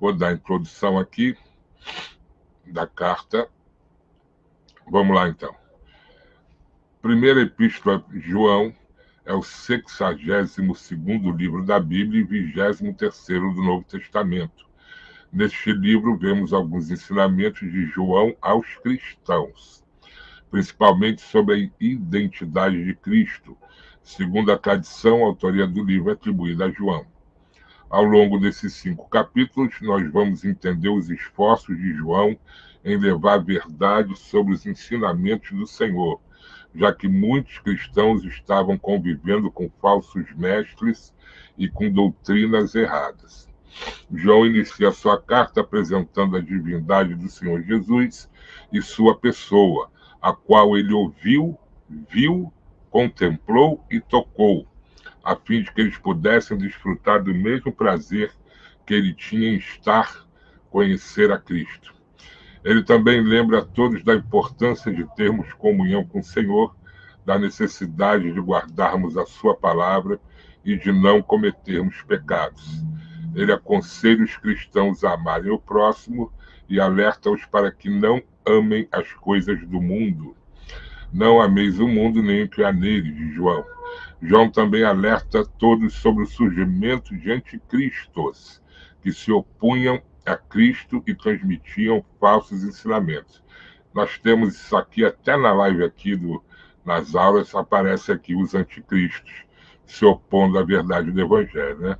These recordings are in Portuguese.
Vou dar a introdução aqui da carta. Vamos lá, então. Primeira Epístola de João é o 62º livro da Bíblia e 23º do Novo Testamento. Neste livro, vemos alguns ensinamentos de João aos cristãos, principalmente sobre a identidade de Cristo. Segundo a tradição, a autoria do livro é atribuída a João. Ao longo desses 5 capítulos, nós vamos entender os esforços de João em levar a verdade sobre os ensinamentos do Senhor, já que muitos cristãos estavam convivendo com falsos mestres e com doutrinas erradas. João inicia sua carta apresentando a divindade do Senhor Jesus e sua pessoa, a qual ele ouviu, viu, contemplou e tocou, a fim de que eles pudessem desfrutar do mesmo prazer que ele tinha em conhecer a Cristo. Ele também lembra a todos da importância de termos comunhão com o Senhor, da necessidade de guardarmos a sua palavra e de não cometermos pecados. Ele aconselha os cristãos a amarem o próximo e alerta-os para que não amem as coisas do mundo. Não ameis o mundo nem o que há nele, diz João. João também alerta todos sobre o surgimento de anticristos, que se opunham a Cristo e transmitiam falsos ensinamentos. Nós temos isso aqui, até na live aqui, nas aulas, aparece aqui os anticristos, se opondo à verdade do Evangelho, né?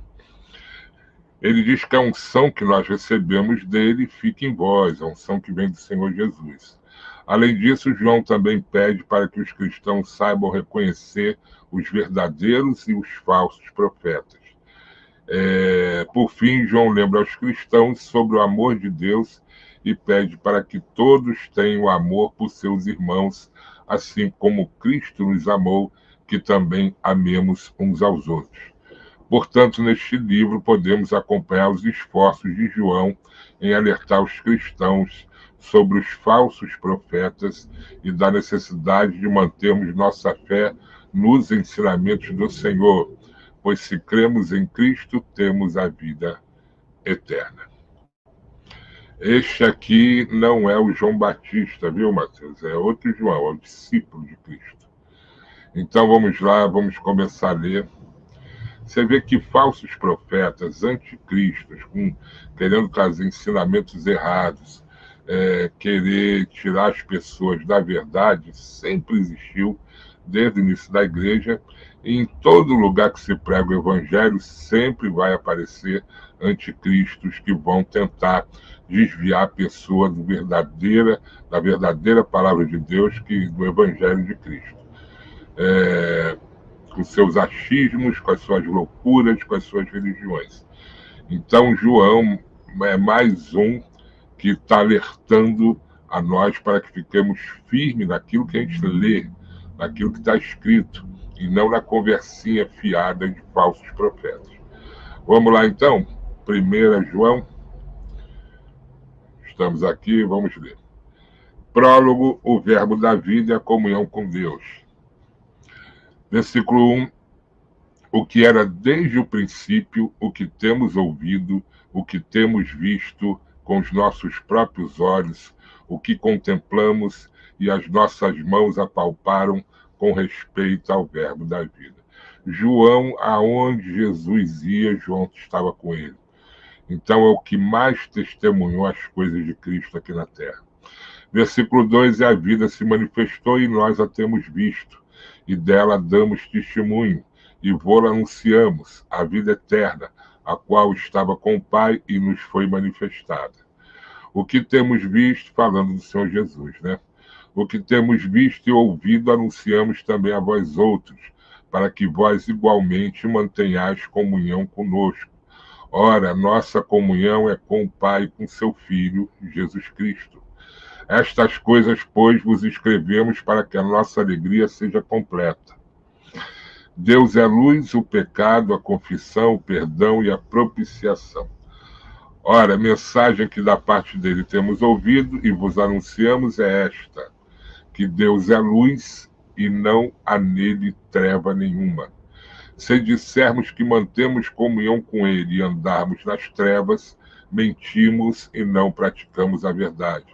Ele diz que a unção que nós recebemos dele fica em vós, a unção que vem do Senhor Jesus. Além disso, João também pede para que os cristãos saibam reconhecer os verdadeiros e os falsos profetas. Por fim, João lembra aos cristãos sobre o amor de Deus e pede para que todos tenham amor por seus irmãos, assim como Cristo nos amou, que também amemos uns aos outros. Portanto, neste livro podemos acompanhar os esforços de João em alertar os cristãos sobre os falsos profetas e da necessidade de mantermos nossa fé nos ensinamentos do Senhor, pois se cremos em Cristo, temos a vida eterna. Este aqui não é o João Batista, viu, Mateus? É outro João, é o discípulo de Cristo. Então vamos lá, vamos começar a ler. Você vê que falsos profetas, anticristos, querendo trazer ensinamentos errados, querer tirar as pessoas da verdade, sempre existiu desde o início da igreja, e em todo lugar que se prega o evangelho, sempre vai aparecer anticristos que vão tentar desviar a pessoa da verdadeira palavra de Deus, do evangelho de Cristo. Com seus achismos, com as suas loucuras, com as suas religiões. Então, João é mais um que está alertando a nós para que fiquemos firmes naquilo que a gente lê, naquilo que está escrito, e não na conversinha fiada de falsos profetas. Vamos lá, então? 1 João. Estamos aqui, vamos ler. Prólogo, o verbo da vida e a comunhão com Deus. Versículo 1. O que era desde o princípio, o que temos ouvido, o que temos visto com os nossos próprios olhos, o que contemplamos e as nossas mãos apalparam com respeito ao verbo da vida. João, aonde Jesus ia, João estava com ele. Então é o que mais testemunhou as coisas de Cristo aqui na terra. Versículo 2, a vida se manifestou e nós a temos visto, e dela damos testemunho, e vô-la anunciamos, a vida eterna, a qual estava com o Pai e nos foi manifestada. O que temos visto, falando do Senhor Jesus, né? O que temos visto e ouvido, anunciamos também a vós outros, para que vós igualmente mantenhais comunhão conosco. Ora, nossa comunhão é com o Pai e com seu Filho, Jesus Cristo. Estas coisas, pois, vos escrevemos para que a nossa alegria seja completa. Deus é luz, o pecado, a confissão, o perdão e a propiciação. Ora, a mensagem que da parte dele temos ouvido e vos anunciamos é esta, que Deus é luz e não há nele treva nenhuma. Se dissermos que mantemos comunhão com ele e andarmos nas trevas, mentimos e não praticamos a verdade.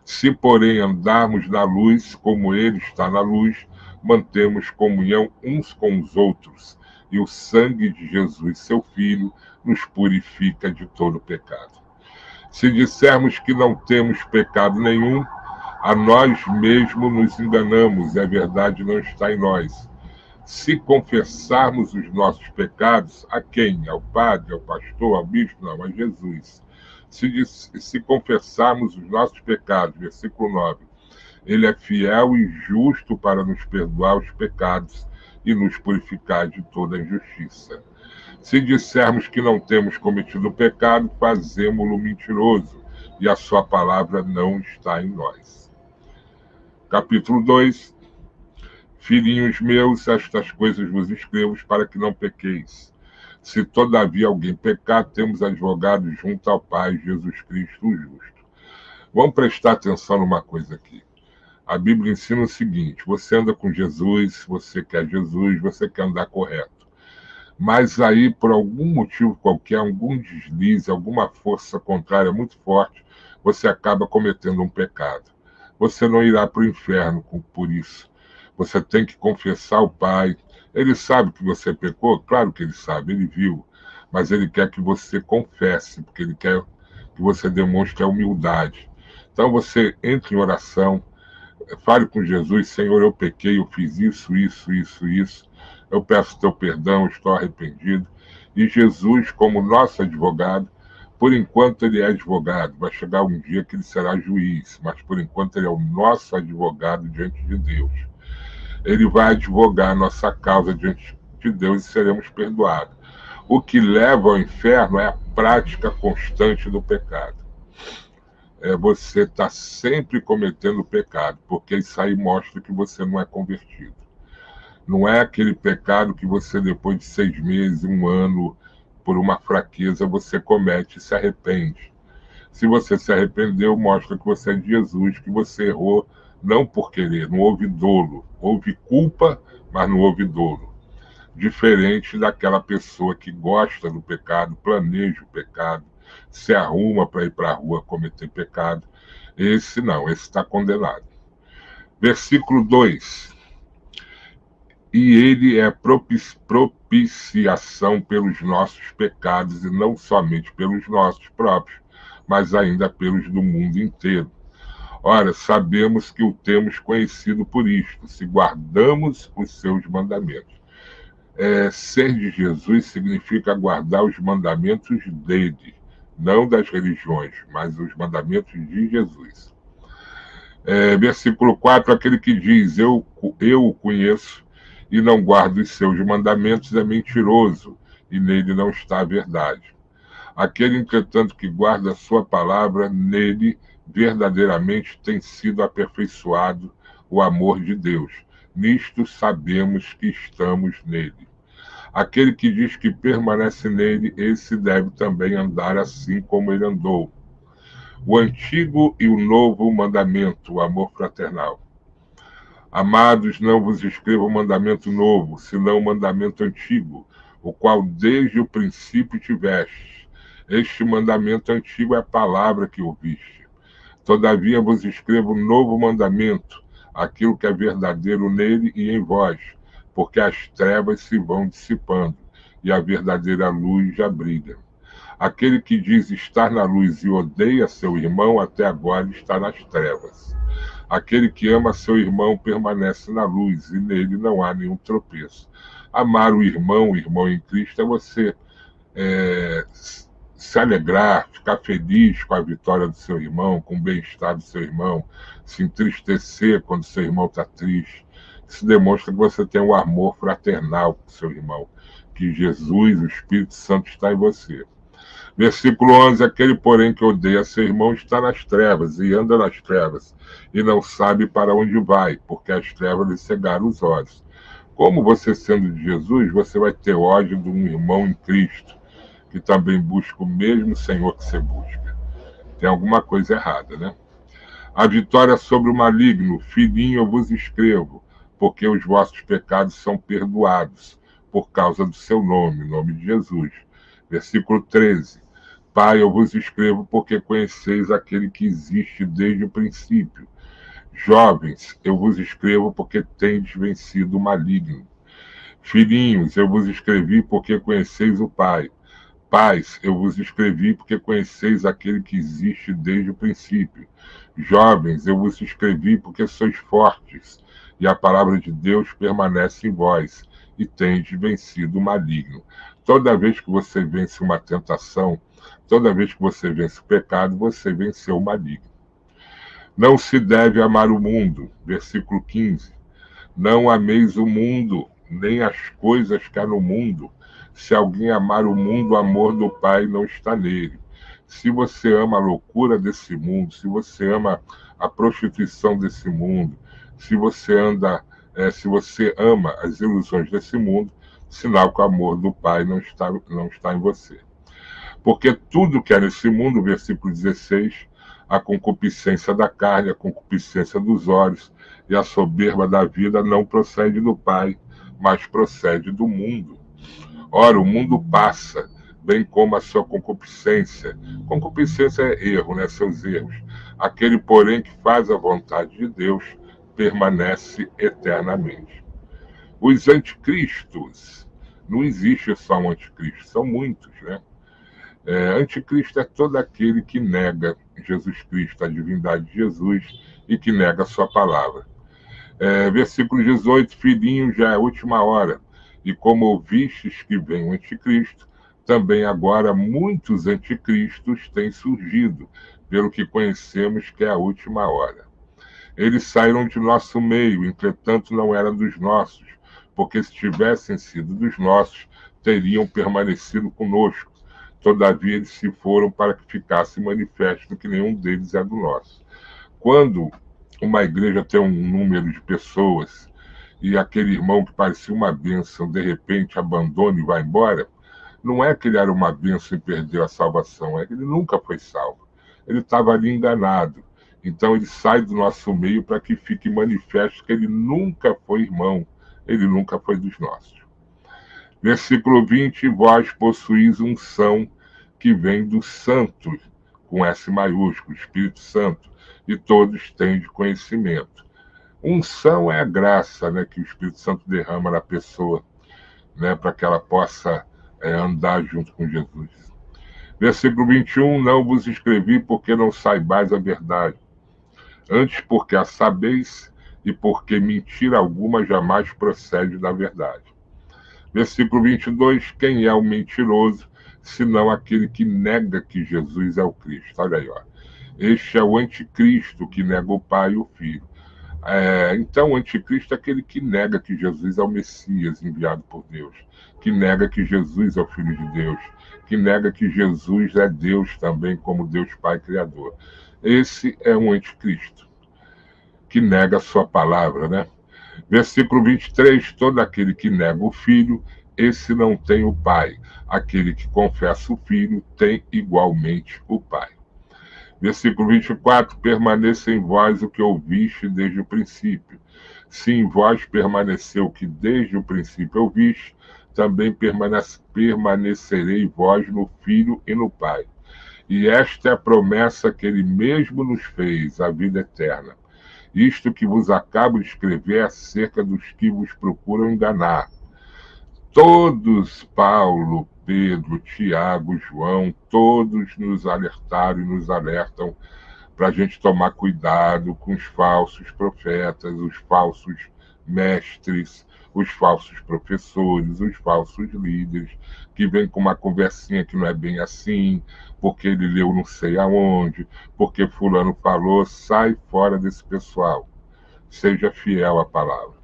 Se, porém, andarmos na luz, como ele está na luz, mantemos comunhão uns com os outros, e o sangue de Jesus, seu Filho, nos purifica de todo pecado. Se dissermos que não temos pecado nenhum, a nós mesmos nos enganamos e a verdade não está em nós. Se confessarmos os nossos pecados, a quem? Ao padre, ao pastor, ao bispo? Não, a Jesus. Se confessarmos os nossos pecados, versículo 9, ele é fiel e justo para nos perdoar os pecados e nos purificar de toda injustiça. Se dissermos que não temos cometido pecado, fazemo-lo mentiroso, e a sua palavra não está em nós. Capítulo 2. Filhinhos meus, estas coisas vos escrevo para que não pequeis. Se todavia alguém pecar, temos advogado junto ao Pai, Jesus Cristo o justo. Vamos prestar atenção numa coisa aqui. A Bíblia ensina o seguinte: você anda com Jesus, você quer Jesus, você quer andar correto. Mas aí, por algum motivo qualquer, algum deslize, alguma força contrária muito forte, você acaba cometendo um pecado. Você não irá para o inferno por isso. Você tem que confessar ao Pai. Ele sabe que você pecou? Claro que ele sabe, ele viu. Mas ele quer que você confesse, porque ele quer que você demonstre a humildade. Então você entre em oração, fale com Jesus: Senhor, eu pequei, eu fiz isso, eu peço teu perdão, estou arrependido. E Jesus, como nosso advogado, por enquanto ele é advogado, vai chegar um dia que ele será juiz, mas por enquanto ele é o nosso advogado diante de Deus. Ele vai advogar a nossa causa diante de Deus e seremos perdoados. O que leva ao inferno é a prática constante do pecado. Você está sempre cometendo pecado, porque isso aí mostra que você não é convertido. Não é aquele pecado que você, depois de 6 meses, 1 ano, por uma fraqueza, você comete e se arrepende. Se você se arrependeu, mostra que você é de Jesus, que você errou não por querer, não houve dolo. Houve culpa, mas não houve dolo. Diferente daquela pessoa que gosta do pecado, planeja o pecado, se arruma para ir para a rua cometer pecado. Esse não, esse está condenado. Versículo 2. E ele é propiciação pelos nossos pecados, e não somente pelos nossos próprios, mas ainda pelos do mundo inteiro. Ora, sabemos que o temos conhecido por isto, se guardamos os seus mandamentos. Ser de Jesus significa guardar os mandamentos dele, não das religiões, mas os mandamentos de Jesus. Versículo 4, aquele que diz, eu o conheço, e não guarda os seus mandamentos, é mentiroso, e nele não está a verdade. Aquele, entretanto, que guarda a sua palavra, nele verdadeiramente tem sido aperfeiçoado o amor de Deus. Nisto sabemos que estamos nele. Aquele que diz que permanece nele, esse deve também andar assim como ele andou. O antigo e o novo mandamento, o amor fraternal. Amados, não vos escrevo um mandamento novo, senão um mandamento antigo, o qual desde o princípio tiveste. Este mandamento antigo é a palavra que ouviste. Todavia vos escrevo um novo mandamento, aquilo que é verdadeiro nele e em vós, porque as trevas se vão dissipando, e a verdadeira luz já brilha. Aquele que diz estar na luz e odeia seu irmão, até agora está nas trevas. Aquele que ama seu irmão permanece na luz, e nele não há nenhum tropeço. Amar o irmão em Cristo, é você se alegrar, ficar feliz com a vitória do seu irmão, com o bem-estar do seu irmão, se entristecer quando seu irmão está triste. Isso demonstra que você tem um amor fraternal com seu irmão, que Jesus, o Espírito Santo, está em você. Versículo 11, aquele, porém, que odeia seu irmão está nas trevas, e anda nas trevas, e não sabe para onde vai, porque as trevas lhe cegaram os olhos. Como você, sendo de Jesus, você vai ter ódio de um irmão em Cristo, que também busca o mesmo Senhor que você busca. Tem alguma coisa errada, né? A vitória sobre o maligno, filhinho, eu vos escrevo, porque os vossos pecados são perdoados, por causa do seu nome, o nome de Jesus. Versículo 13. Pai, eu vos escrevo porque conheceis aquele que existe desde o princípio. Jovens, eu vos escrevo porque tendes vencido o maligno. Filhinhos, eu vos escrevi porque conheceis o Pai. Pais, eu vos escrevi porque conheceis aquele que existe desde o princípio. Jovens, eu vos escrevi porque sois fortes, e a palavra de Deus permanece em vós, e tendes vencido o maligno. Toda vez que você vence uma tentação, toda vez que você vence o pecado, você venceu o maligno. Não se deve amar o mundo. Versículo 15. Não ameis o mundo, nem as coisas que há no mundo. Se alguém amar o mundo, o amor do Pai não está nele. Se você ama a loucura desse mundo, se você ama a prostituição desse mundo, se você ama as ilusões desse mundo, sinal que o amor do Pai não está em você. Porque tudo que é nesse mundo, versículo 16, a concupiscência da carne, a concupiscência dos olhos e a soberba da vida não procede do Pai, mas procede do mundo. Ora, o mundo passa, bem como a sua concupiscência. Concupiscência é erro, né? Seus erros. Aquele, porém, que faz a vontade de Deus permanece eternamente. Os anticristos, não existe só um anticristo, são muitos, né? Anticristo é todo aquele que nega Jesus Cristo, a divindade de Jesus, e que nega a sua palavra. Versículo 18, filhinho, já é a última hora, e como ouvistes que vem o anticristo, também agora muitos anticristos têm surgido, pelo que conhecemos que é a última hora. Eles saíram de nosso meio, entretanto não eram dos nossos, porque se tivessem sido dos nossos, teriam permanecido conosco. Todavia eles se foram para que ficasse manifesto que nenhum deles é do nosso. Quando uma igreja tem um número de pessoas e aquele irmão que parecia uma bênção, de repente abandona e vai embora, não é que ele era uma bênção e perdeu a salvação, é que ele nunca foi salvo. Ele estava ali enganado. Então ele sai do nosso meio para que fique manifesto que ele nunca foi irmão, ele nunca foi dos nossos. Versículo 20, vós possuís unção que vem do Santo, com S maiúsculo, Espírito Santo, e todos têm de conhecimento. Unção é a graça, né, que o Espírito Santo derrama na pessoa, né, para que ela possa andar junto com Jesus. Versículo 21, não vos escrevi porque não saibais a verdade, antes porque a sabeis e porque mentira alguma jamais procede da verdade. Versículo 22, quem é o mentiroso, senão aquele que nega que Jesus é o Cristo? Olha aí, ó. Este é o anticristo que nega o Pai e o Filho. Então, o anticristo é aquele que nega que Jesus é o Messias enviado por Deus, que nega que Jesus é o Filho de Deus, que nega que Jesus é Deus também, como Deus Pai Criador. Esse é um anticristo, que nega a sua palavra, né? Versículo 23, todo aquele que nega o Filho, esse não tem o Pai. Aquele que confessa o Filho tem igualmente o Pai. Versículo 24, permaneça em vós o que ouviste desde o princípio. Se em vós permaneceu o que desde o princípio ouviste, também permanecerei vós no Filho e no Pai. E esta é a promessa que ele mesmo nos fez, a vida eterna. Isto que vos acabo de escrever é acerca dos que vos procuram enganar. Todos, Paulo, Pedro, Tiago, João, todos nos alertaram e nos alertam para a gente tomar cuidado com os falsos profetas, os falsos mestres, os falsos professores, os falsos líderes, que vêm com uma conversinha que não é bem assim, porque ele leu não sei aonde, porque fulano falou. Sai fora desse pessoal. Seja fiel à palavra.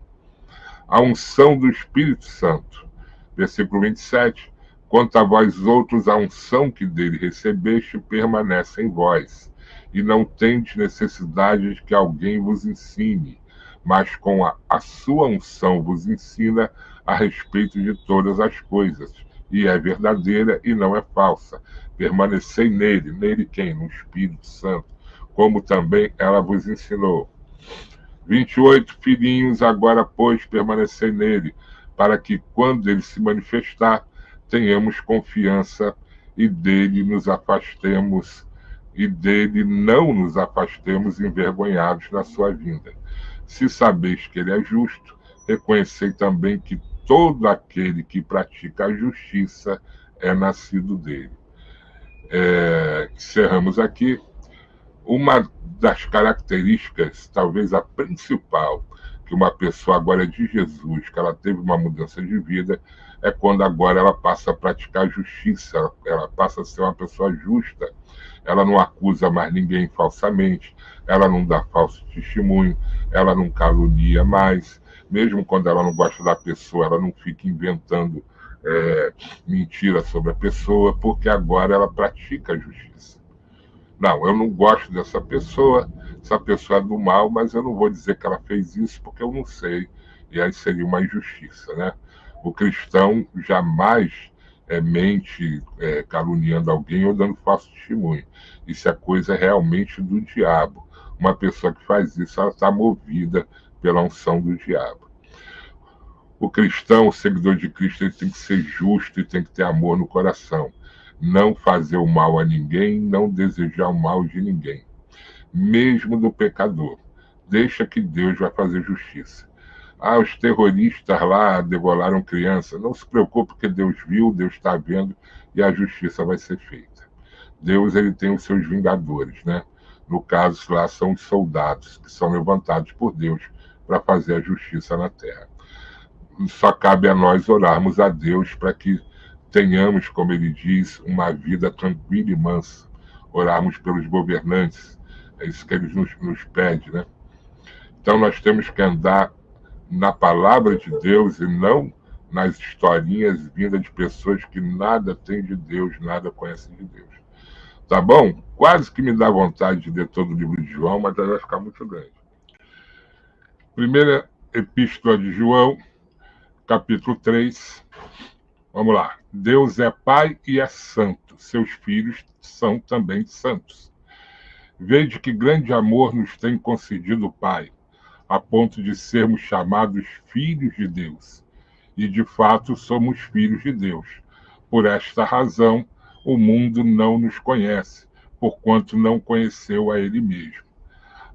A unção do Espírito Santo. Versículo 27. Quanto a vós outros, a unção que dele recebeste permanece em vós, e não tendes necessidade de que alguém vos ensine, mas com a sua unção vos ensina a respeito de todas as coisas, e é verdadeira e não é falsa. Permanecei nele. Nele quem? No Espírito Santo, como também ela vos ensinou. 28, filhinhos, agora, pois, permanecei nele, para que, quando ele se manifestar, tenhamos confiança e dele nos afastemos, e dele não nos afastemos envergonhados na sua vinda. Se sabeis que ele é justo, reconhecei também que todo aquele que pratica a justiça é nascido dele. Encerramos aqui. Uma das características, talvez a principal, que uma pessoa agora é de Jesus, que ela teve uma mudança de vida, é quando agora ela passa a praticar justiça, ela passa a ser uma pessoa justa. Ela não acusa mais ninguém falsamente, ela não dá falso testemunho, ela não calunia mais, mesmo quando ela não gosta da pessoa, ela não fica inventando mentira sobre a pessoa, porque agora ela pratica a justiça. Não, eu não gosto dessa pessoa, essa pessoa é do mal, mas eu não vou dizer que ela fez isso porque eu não sei, e aí seria uma injustiça, né? O cristão jamais mente caluniando alguém ou dando falso testemunho. Isso é coisa realmente do diabo. Uma pessoa que faz isso, ela está movida pela unção do diabo. O cristão, o seguidor de Cristo, ele tem que ser justo e tem que ter amor no coração. Não fazer o mal a ninguém, não desejar o mal de ninguém, mesmo do pecador. Deixa que Deus vai fazer justiça. Os terroristas lá degolaram criança. Não se preocupe, porque Deus viu, Deus está vendo e a justiça vai ser feita. Deus, ele tem os seus vingadores, né? No caso, lá são os soldados que são levantados por Deus para fazer a justiça na terra. Só cabe a nós orarmos a Deus para que tenhamos, como ele diz, uma vida tranquila e mansa. Orarmos pelos governantes. É isso que ele nos pede, né? Então nós temos que andar na palavra de Deus e não nas historinhas vindas de pessoas que nada têm de Deus, nada conhecem de Deus. Tá bom? Quase que me dá vontade de ler todo o livro de João, mas vai ficar muito grande. Primeira epístola de João, capítulo 3. Vamos lá. Deus é Pai e é santo. Seus filhos são também santos. Vede que grande amor nos tem concedido o Pai, a ponto de sermos chamados filhos de Deus. E, de fato, somos filhos de Deus. Por esta razão, o mundo não nos conhece, porquanto não conheceu a Ele mesmo.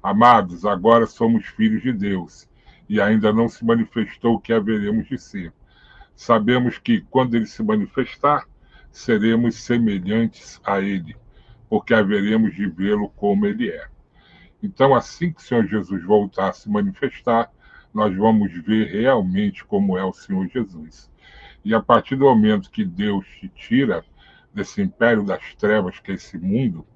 Amados, agora somos filhos de Deus, e ainda não se manifestou o que haveremos de ser. Sabemos que, quando Ele se manifestar, seremos semelhantes a Ele, porque haveremos de vê-lo como Ele é. Então, assim que o Senhor Jesus voltar a se manifestar, nós vamos ver realmente como é o Senhor Jesus. E a partir do momento que Deus te tira desse império das trevas, que é esse mundo,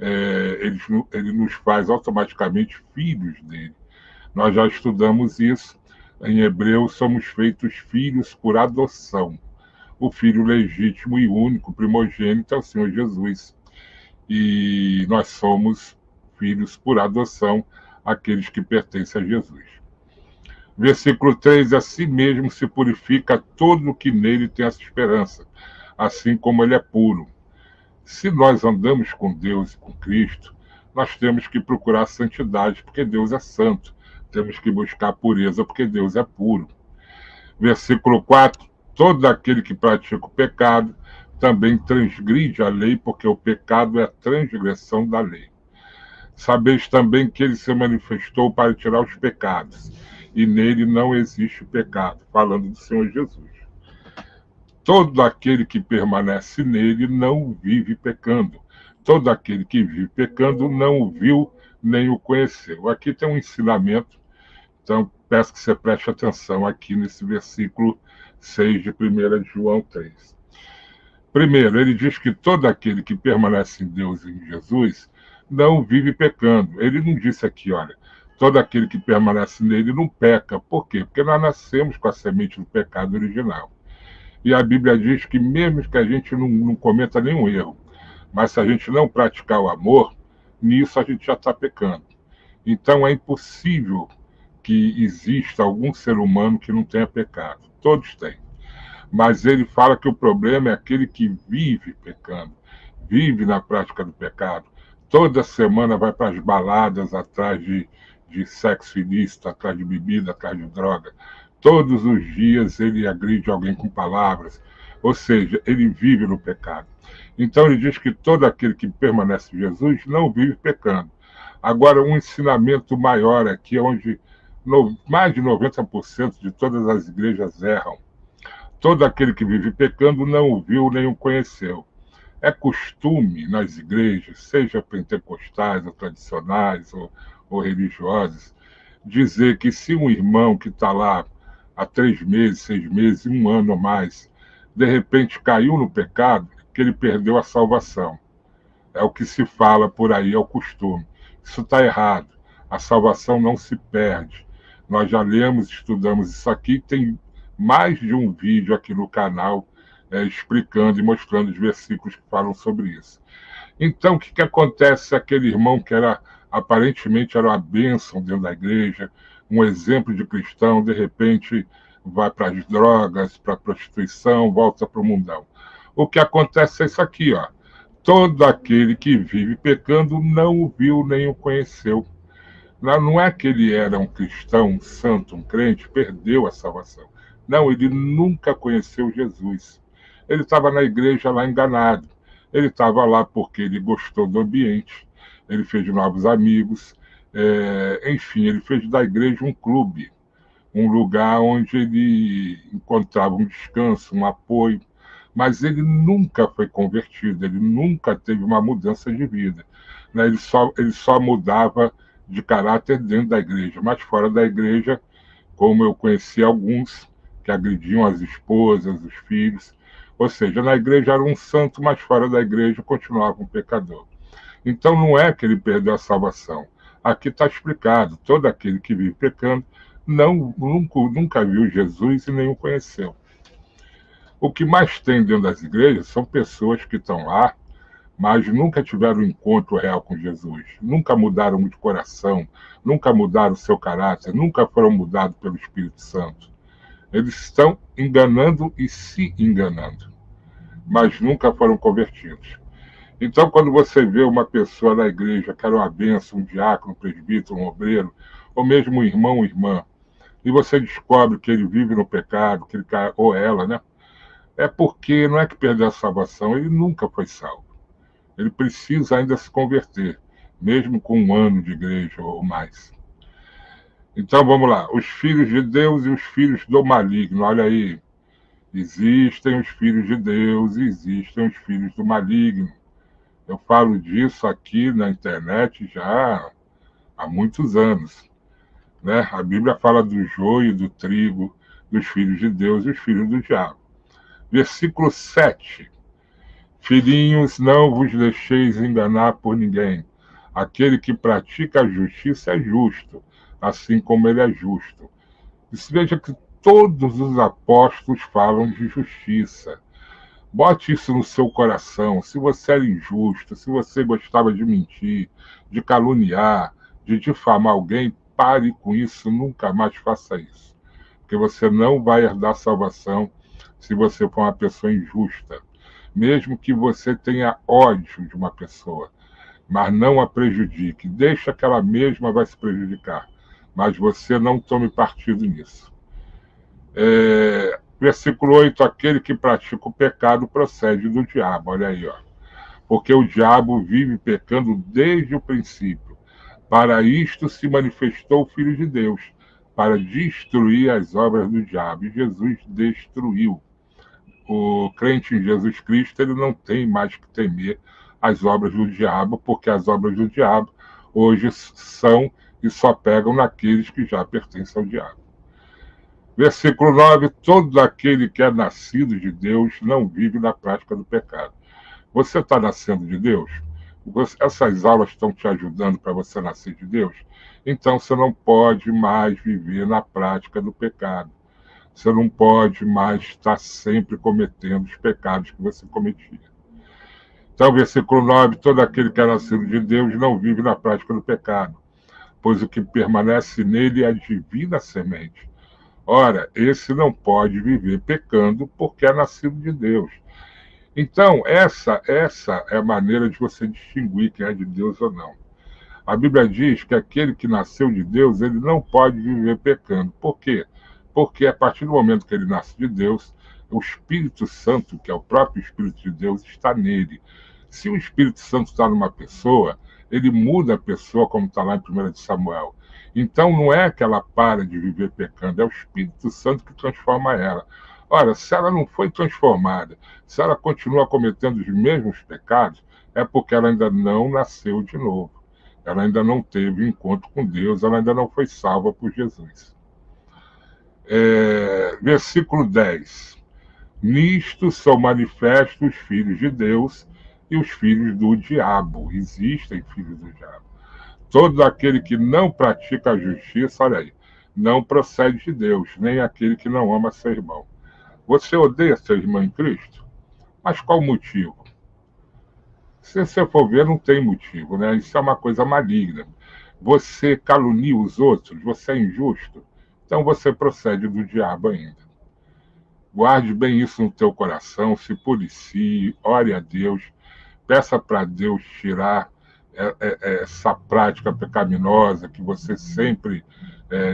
ele nos faz automaticamente filhos dele. Nós já estudamos isso. Em Hebreu, somos feitos filhos por adoção. O filho legítimo e único, primogênito, é o Senhor Jesus. E nós somos filhos por adoção, aqueles que pertencem a Jesus. Versículo 3, assim mesmo se purifica todo o que nele tem essa esperança, assim como ele é puro. Se nós andamos com Deus e com Cristo, nós temos que procurar santidade, porque Deus é santo. Temos que buscar pureza, porque Deus é puro. Versículo 4, todo aquele que pratica o pecado também transgride a lei, porque o pecado é a transgressão da lei. Sabeis também que ele se manifestou para tirar os pecados, e nele não existe pecado, falando do Senhor Jesus. Todo aquele que permanece nele não vive pecando. Todo aquele que vive pecando não o viu nem o conheceu. Aqui tem um ensinamento, então peço que você preste atenção aqui nesse versículo 6 de 1 João 3. Primeiro, ele diz que todo aquele que permanece em Deus e em Jesus não vive pecando. Ele não disse aqui, olha, todo aquele que permanece nele não peca. Por quê? Porque nós nascemos com a semente do pecado original. E a Bíblia diz que mesmo que a gente não cometa nenhum erro, mas se a gente não praticar o amor, nisso a gente já está pecando. Então é impossível que exista algum ser humano que não tenha pecado. Todos têm. Mas ele fala que o problema é aquele que vive pecando, vive na prática do pecado. Toda semana vai para as baladas atrás de sexo ilícito, atrás de bebida, atrás de droga. Todos os dias ele agride alguém com palavras. Ou seja, ele vive no pecado. Então ele diz que todo aquele que permanece em Jesus não vive pecando. Agora, um ensinamento maior aqui, onde mais de 90% de todas as igrejas erram. Todo aquele que vive pecando não o viu nem o conheceu. É costume nas igrejas, seja pentecostais ou tradicionais ou religiosas, dizer que se um irmão que está lá há 3 meses, 6 meses, 1 ano ou mais, de repente caiu no pecado, que ele perdeu a salvação. É o que se fala por aí, é o costume. Isso está errado. A salvação não se perde. Nós já lemos, estudamos isso aqui, tem mais de um vídeo aqui no canal explicando e mostrando os versículos que falam sobre isso. Então, o que acontece? Aquele irmão que aparentemente era uma bênção dentro da igreja, um exemplo de cristão, de repente vai para as drogas, para a prostituição, volta para o mundão. O que acontece é isso aqui, ó. Todo aquele que vive pecando não o viu nem o conheceu. Não é que ele era um cristão, um santo, um crente, perdeu a salvação. Não, ele nunca conheceu Jesus. Ele estava na igreja lá enganado. Ele estava lá porque ele gostou do ambiente, ele fez novos amigos, enfim, ele fez da igreja um clube, um lugar onde ele encontrava um descanso, um apoio, mas ele nunca foi convertido, ele nunca teve uma mudança de vida. Né? Ele só mudava de caráter dentro da igreja, mas fora da igreja, como eu conheci alguns que agrediam as esposas, os filhos, ou seja, na igreja era um santo, mas fora da igreja continuava um pecador. Então não é que ele perdeu a salvação. Aqui está explicado, todo aquele que vive pecando nunca viu Jesus e nem o conheceu. O que mais tem dentro das igrejas são pessoas que estão lá, mas nunca tiveram um encontro real com Jesus, nunca mudaram de coração, nunca mudaram o seu caráter, nunca foram mudados pelo Espírito Santo. Eles estão enganando e se enganando, mas nunca foram convertidos. Então, quando você vê uma pessoa na igreja que era uma bênção, um diácono, um presbítero, um obreiro, ou mesmo um irmão ou irmã, e você descobre que ele vive no pecado, que ele ou ela, né? É porque não é que perdeu a salvação, ele nunca foi salvo. Ele precisa ainda se converter, mesmo com 1 ano de igreja ou mais. Então vamos lá, os filhos de Deus e os filhos do maligno. Olha aí, existem os filhos de Deus e existem os filhos do maligno. Eu falo disso aqui na internet já há muitos anos. Né? A Bíblia fala do joio, do trigo, dos filhos de Deus e os filhos do diabo. Versículo 7. Filhinhos, não vos deixeis enganar por ninguém. Aquele que pratica a justiça é justo, assim como ele é justo. E se veja que todos os apóstolos falam de justiça. Bote isso no seu coração. Se você era injusto, se você gostava de mentir, de caluniar, de difamar alguém, pare com isso, nunca mais faça isso. Porque você não vai herdar salvação se você for uma pessoa injusta. Mesmo que você tenha ódio de uma pessoa, mas não a prejudique. Deixa que ela mesma vai se prejudicar, mas você não tome partido nisso. Versículo 8, aquele que pratica o pecado procede do diabo. Olha aí, ó. Porque o diabo vive pecando desde o princípio. Para isto se manifestou o Filho de Deus, para destruir as obras do diabo. E Jesus destruiu. O crente em Jesus Cristo, ele não tem mais que temer as obras do diabo, porque as obras do diabo hoje são e só pegam naqueles que já pertencem ao diabo. Versículo 9, todo aquele que é nascido de Deus não vive na prática do pecado. Você está nascendo de Deus? Essas aulas estão te ajudando para você nascer de Deus? Então você não pode mais viver na prática do pecado. Você não pode mais estar sempre cometendo os pecados que você cometia. Então, versículo 9, todo aquele que é nascido de Deus não vive na prática do pecado, pois o que permanece nele é a divina semente. Ora, esse não pode viver pecando porque é nascido de Deus. Então, essa é a maneira de você distinguir quem é de Deus ou não. A Bíblia diz que aquele que nasceu de Deus, ele não pode viver pecando. Por quê? Porque a partir do momento que ele nasce de Deus, O Espírito Santo, que é o próprio Espírito de Deus, está nele. Se o Espírito Santo está numa pessoa, ele muda a pessoa, como está lá em 1 Samuel. Então não é que ela para de viver pecando, é o Espírito Santo que transforma ela. Ora, se ela não foi transformada, se ela continua cometendo os mesmos pecados, é porque ela ainda não nasceu de novo. Ela ainda não teve encontro com Deus, ela ainda não foi salva por Jesus. Versículo 10. Nisto são manifestos os filhos de Deus e os filhos do diabo. Existem filhos do diabo. Todo aquele que não pratica a justiça, olha aí, não procede de Deus, nem aquele que não ama seu irmão. Você odeia seu irmão em Cristo? Mas qual o motivo? Se você for ver, não tem motivo, né? Isso é uma coisa maligna. Você calunia os outros, você é injusto, então você procede do diabo ainda. Guarde bem isso no teu coração, se policie, ore a Deus, peça para Deus tirar essa prática pecaminosa que você sempre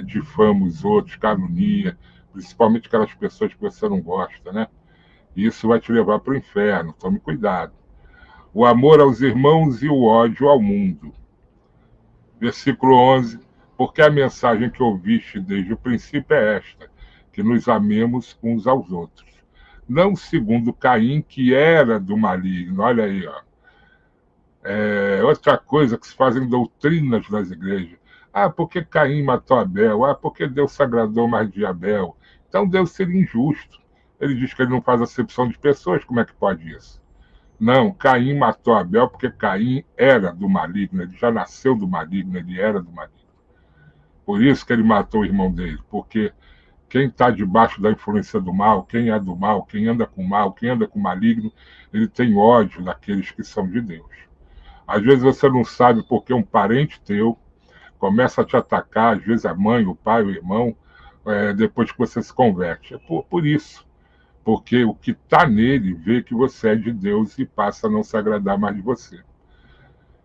difama os outros, calunia, principalmente aquelas pessoas que você não gosta, né? Isso vai te levar para o inferno, tome cuidado. O amor aos irmãos e o ódio ao mundo. Versículo 11. Porque a mensagem que ouviste desde o princípio é esta, que nos amemos uns aos outros. Não segundo Caim, que era do maligno. Olha aí, ó. Outra coisa que se fazem doutrinas nas igrejas. Ah, porque Caim matou Abel? Ah, porque Deus se agradou mais de Abel? Então Deus seria injusto. Ele diz que ele não faz acepção de pessoas, como é que pode isso? Não, Caim matou Abel porque Caim era do maligno, ele já nasceu do maligno, ele era do maligno. Por isso que ele matou o irmão dele, porque quem está debaixo da influência do mal, quem é do mal, quem anda com o mal, quem anda com o maligno, ele tem ódio daqueles que são de Deus. Às vezes você não sabe porque um parente teu começa a te atacar, às vezes a mãe, o pai, o irmão, depois que você se converte. É por isso. Porque o que está nele vê que você é de Deus e passa a não se agradar mais de você.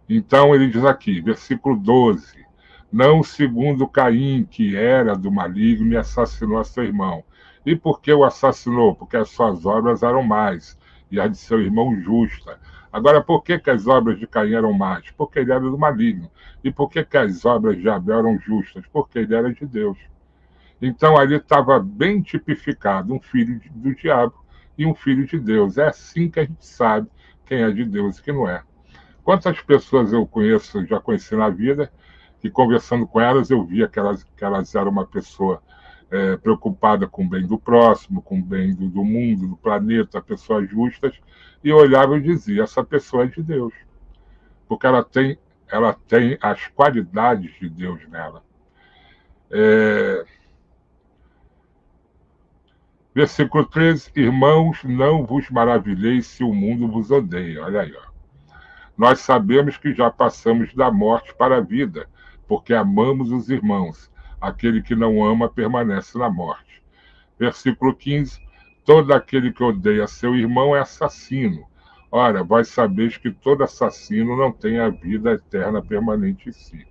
Então ele diz aqui, versículo 12: Não segundo Caim, que era do maligno e assassinou a seu irmão. E por que o assassinou? Porque as suas obras eram más e as de seu irmão justa. Agora, por que as obras de Caim eram más? Porque ele era do maligno. E por que as obras de Abel eram justas? Porque ele era de Deus. Então ali estava bem tipificado um filho do diabo e um filho de Deus. É assim que a gente sabe quem é de Deus e quem não é. Quantas pessoas eu conheço, já conheci na vida, que conversando com elas eu via que elas eram uma pessoa preocupada com o bem do próximo, com o bem do mundo, do planeta, pessoas justas, e eu olhava e dizia, essa pessoa é de Deus, porque ela tem as qualidades de Deus nela. Versículo 13, irmãos, não vos maravilheis se o mundo vos odeia. Olha aí, ó. Nós sabemos que já passamos da morte para a vida, porque amamos os irmãos. Aquele que não ama permanece na morte. Versículo 15, todo aquele que odeia seu irmão é assassino. Ora, vós sabeis que todo assassino não tem a vida eterna permanente em si.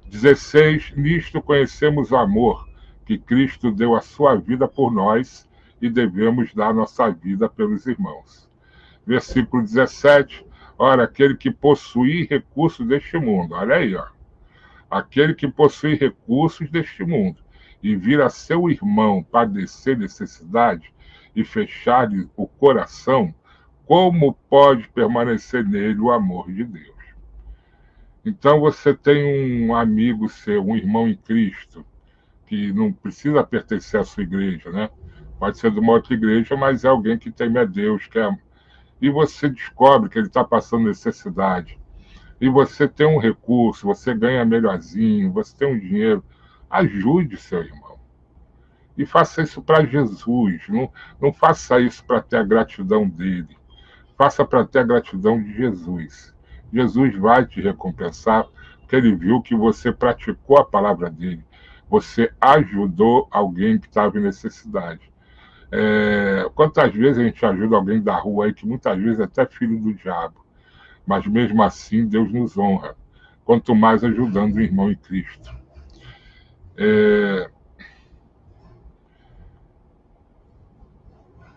16, nisto conhecemos o amor, que Cristo deu a sua vida por nós e devemos dar nossa vida pelos irmãos. Versículo 17, ora, aquele que possui recursos deste mundo, olha aí, ó, aquele que possui recursos deste mundo e vir a seu irmão padecer necessidade e fechar-lhe o coração, como pode permanecer nele o amor de Deus? Então você tem um amigo seu, um irmão em Cristo, que não precisa pertencer à sua igreja, né? Pode ser de uma outra igreja, mas é alguém que teme a Deus, e você descobre que ele está passando necessidade. E você tem um recurso, você ganha melhorzinho, você tem um dinheiro. Ajude seu irmão. E faça isso para Jesus. Não faça isso para ter a gratidão dele. Faça para ter a gratidão de Jesus. Jesus vai te recompensar, porque ele viu que você praticou a palavra dele. Você ajudou alguém que estava em necessidade. Quantas vezes a gente ajuda alguém da rua aí, que muitas vezes é até filho do diabo, mas mesmo assim Deus nos honra, quanto mais ajudando o irmão em Cristo.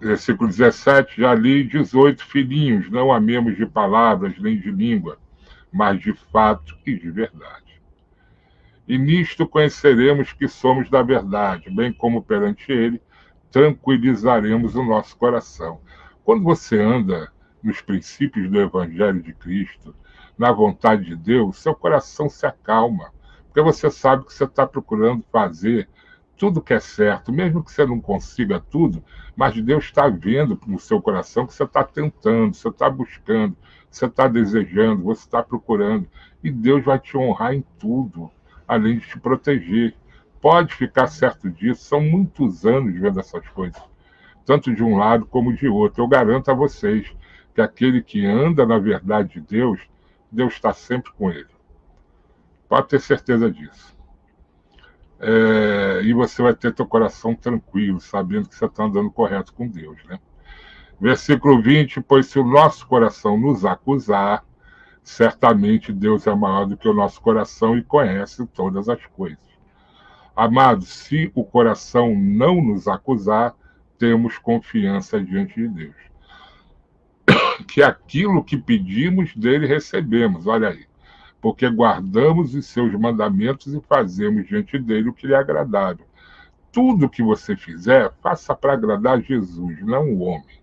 Versículo 17, já li 18, filhinhos, não amemos de palavras nem de língua, mas de fato e de verdade. E nisto conheceremos que somos da verdade, bem como perante ele tranquilizaremos o nosso coração. Quando você anda nos princípios do Evangelho de Cristo, na vontade de Deus, seu coração se acalma, porque você sabe que você está procurando fazer tudo que é certo, mesmo que você não consiga tudo, mas Deus está vendo no seu coração que você está tentando, você está buscando, você está desejando, você está procurando, e Deus vai te honrar em tudo, além de te proteger. Pode ficar certo disso, são muitos anos vendo essas coisas, tanto de um lado como de outro. Eu garanto a vocês que aquele que anda na verdade de Deus, Deus está sempre com ele. Pode ter certeza disso. E você vai ter teu coração tranquilo, sabendo que você está andando correto com Deus, né? Versículo 20, pois se o nosso coração nos acusar, certamente Deus é maior do que o nosso coração e conhece todas as coisas. Amados, se o coração não nos acusar, temos confiança diante de Deus. Que aquilo que pedimos dele recebemos, olha aí. Porque guardamos os seus mandamentos e fazemos diante dele o que lhe é agradável. Tudo que você fizer, faça para agradar Jesus, não o homem.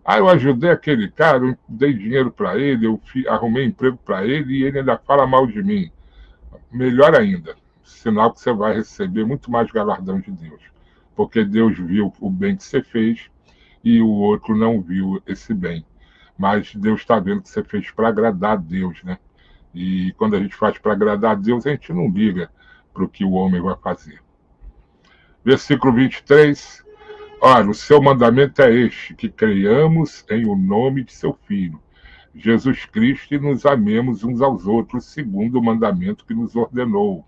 Eu ajudei aquele cara, eu dei dinheiro para ele, eu arrumei emprego para ele e ele ainda fala mal de mim. Melhor ainda, sinal que você vai receber muito mais galardão de Deus. Porque Deus viu o bem que você fez e o outro não viu esse bem. Mas Deus está vendo que você fez para agradar a Deus, né? E quando a gente faz para agradar a Deus, a gente não liga para o que o homem vai fazer. Versículo 23. Olha, o seu mandamento é este, que creiamos em o nome de seu Filho, Jesus Cristo, e nos amemos uns aos outros, segundo o mandamento que nos ordenou.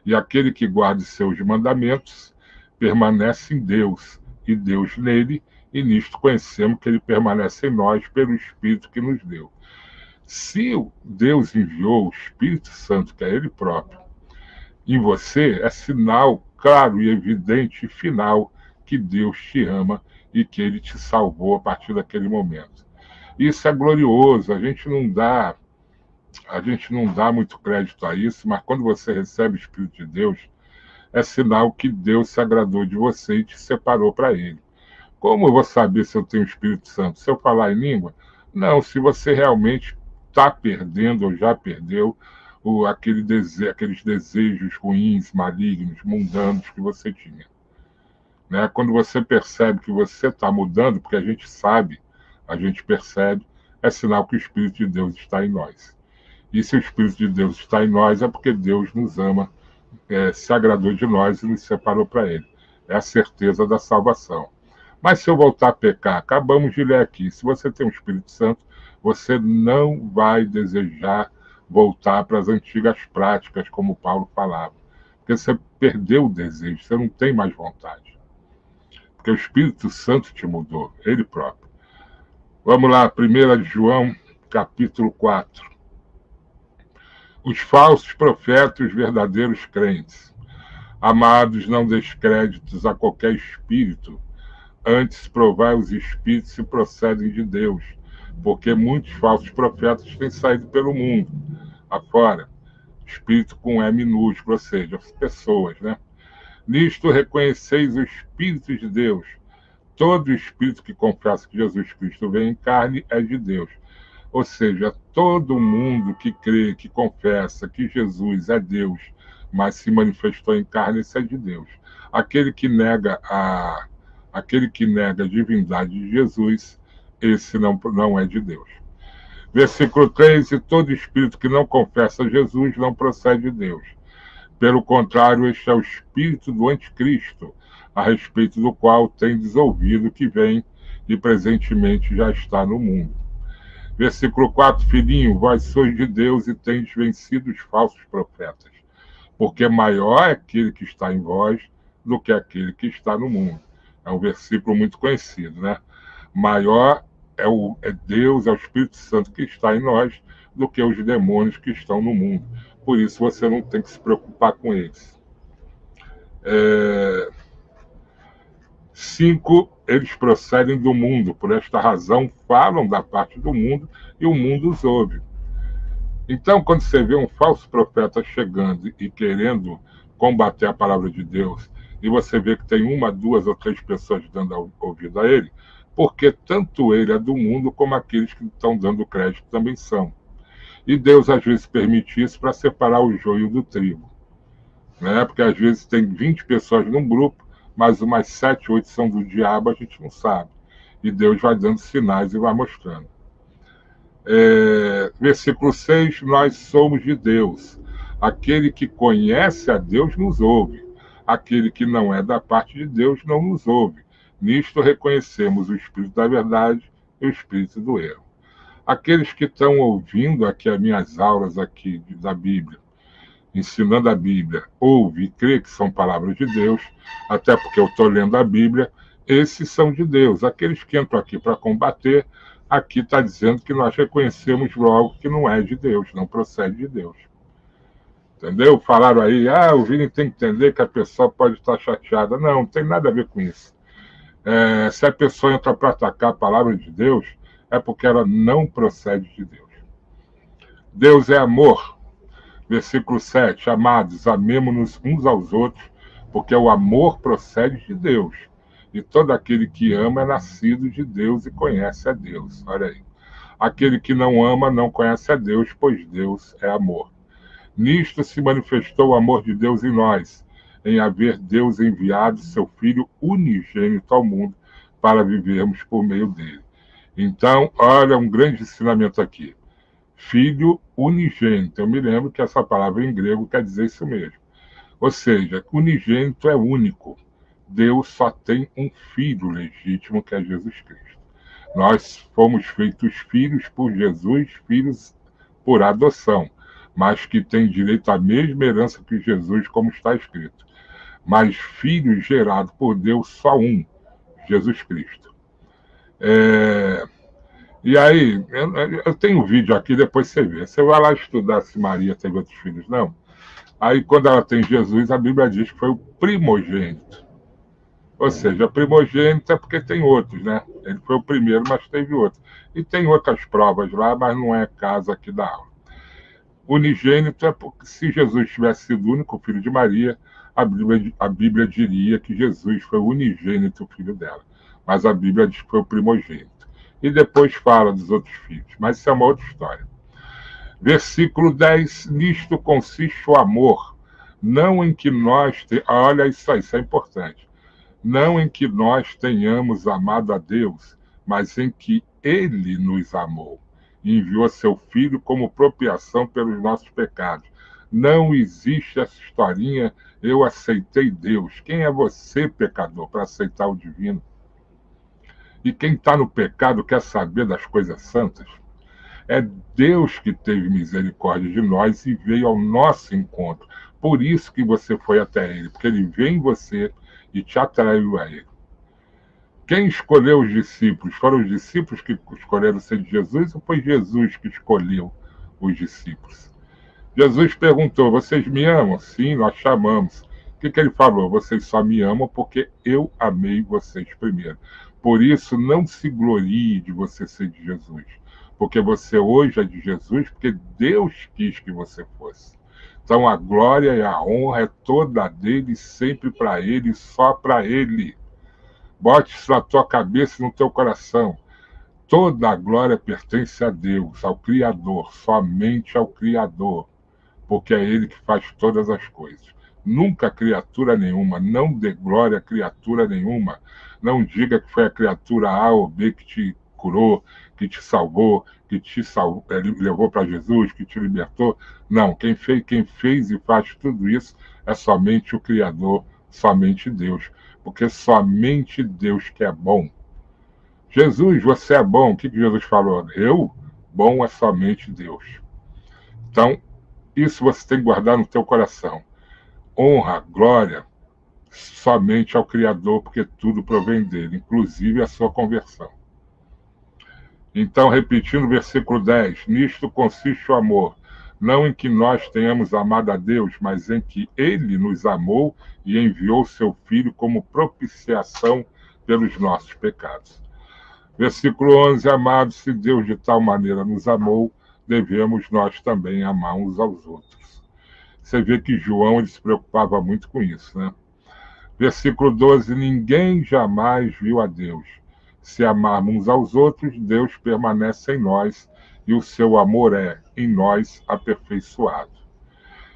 E aquele que guarde seus mandamentos permanece em Deus, e Deus nele, e nisto conhecemos que ele permanece em nós pelo Espírito que nos deu. Se Deus enviou o Espírito Santo, que é ele próprio, em você, é sinal claro e evidente e final que Deus te ama e que ele te salvou a partir daquele momento. Isso é glorioso, a gente não dá muito crédito a isso, mas quando você recebe o Espírito de Deus, é sinal que Deus se agradou de você e te separou para ele. Como eu vou saber se eu tenho o Espírito Santo? Se eu falar em língua? Não, se você realmente está perdendo ou já perdeu aqueles desejos ruins, malignos, mundanos que você tinha. Né? Quando você percebe que você está mudando, porque a gente sabe, a gente percebe, é sinal que o Espírito de Deus está em nós. E se o Espírito de Deus está em nós, é porque Deus nos ama, se agradou de nós e nos separou para ele. É a certeza da salvação. Mas se eu voltar a pecar, acabamos de ler aqui, se você tem o Espírito Santo, você não vai desejar voltar para as antigas práticas, como Paulo falava. Porque você perdeu o desejo, você não tem mais vontade. Porque o Espírito Santo te mudou, ele próprio. Vamos lá, 1 João, capítulo 4. Os falsos profetas e os verdadeiros crentes. Amados, não deis créditos a qualquer espírito, antes provai os espíritos se procedem de Deus, porque muitos falsos profetas têm saído pelo mundo, afora. Espírito com E minúsculo, ou seja, as pessoas, né? Nisto reconheceis o Espírito de Deus. Todo espírito que confessa que Jesus Cristo veio em carne é de Deus. Ou seja, todo mundo que crê, que confessa que Jesus é Deus, mas se manifestou em carne, isso é de Deus. Aquele que nega a divindade de Jesus, esse não é de Deus. Versículo 3, e todo espírito que não confessa Jesus não procede de Deus. Pelo contrário, este é o espírito do anticristo, a respeito do qual tendes ouvido que vem e presentemente já está no mundo. Versículo 4, filhinho, vós sois de Deus e tendes vencido os falsos profetas, porque maior é aquele que está em vós do que aquele que está no mundo. É um versículo muito conhecido, né? Maior é Deus, é o Espírito Santo que está em nós, do que os demônios que estão no mundo. Por isso você não tem que se preocupar com eles. 5, eles procedem do mundo, por esta razão falam da parte do mundo e o mundo os ouve. Então, quando você vê um falso profeta chegando e querendo combater a palavra de Deus, e você vê que tem 1, 2 ou 3 pessoas dando ouvido a ele, porque tanto ele é do mundo como aqueles que estão dando crédito também são. E Deus às vezes permite isso para separar o joio do trigo, né? Porque às vezes tem 20 pessoas num grupo, mas umas 7, 8 são do diabo, a gente não sabe. E Deus vai dando sinais e vai mostrando. Versículo 6, nós somos de Deus. Aquele que conhece a Deus nos ouve. Aquele que não é da parte de Deus não nos ouve. Nisto reconhecemos o Espírito da verdade e o Espírito do erro. Aqueles que estão ouvindo aqui as minhas aulas aqui da Bíblia, ensinando a Bíblia, ouve e crê que são palavras de Deus, até porque eu estou lendo a Bíblia, esses são de Deus. Aqueles que entram aqui para combater, aqui está dizendo que nós reconhecemos logo que não é de Deus, não procede de Deus. Entendeu? Falaram aí, o Vini tem que entender que a pessoa pode estar chateada. Não tem nada a ver com isso. Se a pessoa entra para atacar a palavra de Deus, é porque ela não procede de Deus. Deus é amor. Versículo 7, amados, amemo-nos uns aos outros, porque o amor procede de Deus. E todo aquele que ama é nascido de Deus e conhece a Deus. Olha aí. Aquele que não ama não conhece a Deus, pois Deus é amor. Nisto se manifestou o amor de Deus em nós, em haver Deus enviado seu Filho unigênito ao mundo para vivermos por meio dele. Então, olha um grande ensinamento aqui. Filho unigênito. Eu me lembro que essa palavra em grego quer dizer isso mesmo. Ou seja, unigênito é único. Deus só tem um filho legítimo, que é Jesus Cristo. Nós fomos feitos filhos por Jesus, filhos por adoção, mas que tem direito à mesma herança que Jesus, como está escrito. Mas filho gerado por Deus, só um, Jesus Cristo. E aí, eu tenho um vídeo aqui, depois você vê. Você vai lá estudar se Maria teve outros filhos, não. Aí, quando ela tem Jesus, a Bíblia diz que foi o primogênito. Ou seja, primogênito é porque tem outros, né? Ele foi o primeiro, mas teve outros. E tem outras provas lá, mas não é caso aqui da aula. Unigênito é porque, se Jesus tivesse sido o único filho de Maria, a Bíblia diria que Jesus foi o unigênito filho dela. Mas a Bíblia diz que foi o primogênito. E depois fala dos outros filhos. Mas isso é uma outra história. Versículo 10. Nisto consiste o amor. Não em que nós... Olha isso aí, isso é importante. Não em que nós tenhamos amado a Deus, mas em que Ele nos amou. E enviou seu Filho como propiação pelos nossos pecados. Não existe essa historinha, eu aceitei Deus. Quem é você, pecador, para aceitar o divino? E quem está no pecado quer saber das coisas santas. É Deus que teve misericórdia de nós e veio ao nosso encontro. Por isso que você foi até Ele, porque Ele veio em você e te atraiu a Ele. Quem escolheu os discípulos? Foram os discípulos que escolheram ser de Jesus ou foi Jesus que escolheu os discípulos? Jesus perguntou, vocês me amam? Sim, nós chamamos. O que ele falou? Vocês só me amam porque eu amei vocês primeiro. Por isso, não se glorie de você ser de Jesus. Porque você hoje é de Jesus, porque Deus quis que você fosse. Então, a glória e a honra é toda dele, sempre para ele, só para ele. Bote isso na tua cabeça e no teu coração. Toda a glória pertence a Deus, ao Criador, somente ao Criador. Porque é ele que faz todas as coisas. Nunca criatura nenhuma, não dê glória a criatura nenhuma. Não diga que foi a criatura A ou B que te curou, que te salvou, que te levou para Jesus, que te libertou. Não, quem fez e faz tudo isso é somente o Criador, somente Deus. Porque somente Deus que é bom. Jesus, você é bom. O que Jesus falou? Eu? Bom é somente Deus. Então, isso você tem que guardar no teu coração. Honra, glória, somente ao Criador, porque tudo provém dele, inclusive a sua conversão. Então, repetindo o versículo 10, nisto consiste o amor, não em que nós tenhamos amado a Deus, mas em que Ele nos amou e enviou seu Filho como propiciação pelos nossos pecados. Versículo 11, amados, se Deus de tal maneira nos amou, devemos nós também amar uns aos outros. Você vê que João ele se preocupava muito com isso, né? Versículo 12, ninguém jamais viu a Deus. Se amarmos uns aos outros, Deus permanece em nós e o seu amor é, em nós, aperfeiçoado.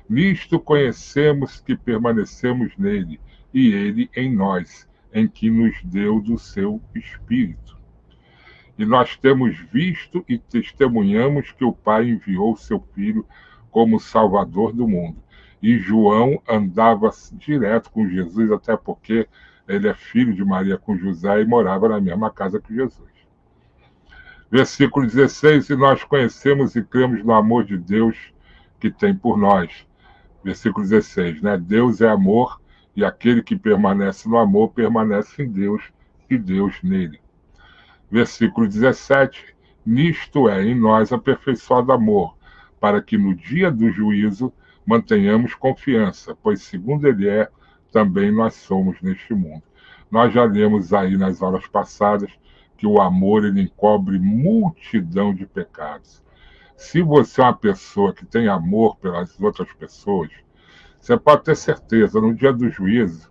Nisto conhecemos que permanecemos nele e ele em nós, em que nos deu do seu Espírito. E nós temos visto e testemunhamos que o Pai enviou seu Filho como Salvador do mundo. E João andava direto com Jesus, até porque ele é filho de Maria com José e morava na mesma casa que Jesus. Versículo 16, e nós conhecemos e cremos no amor de Deus que tem por nós. Versículo 16, né? Deus é amor e aquele que permanece no amor permanece em Deus e Deus nele. Versículo 17, nisto é em nós aperfeiçoado amor, para que no dia do juízo mantenhamos confiança, pois segundo ele é, também nós somos neste mundo. Nós já lemos aí nas aulas passadas que o amor ele encobre multidão de pecados. Se você é uma pessoa que tem amor pelas outras pessoas, você pode ter certeza, no dia do juízo,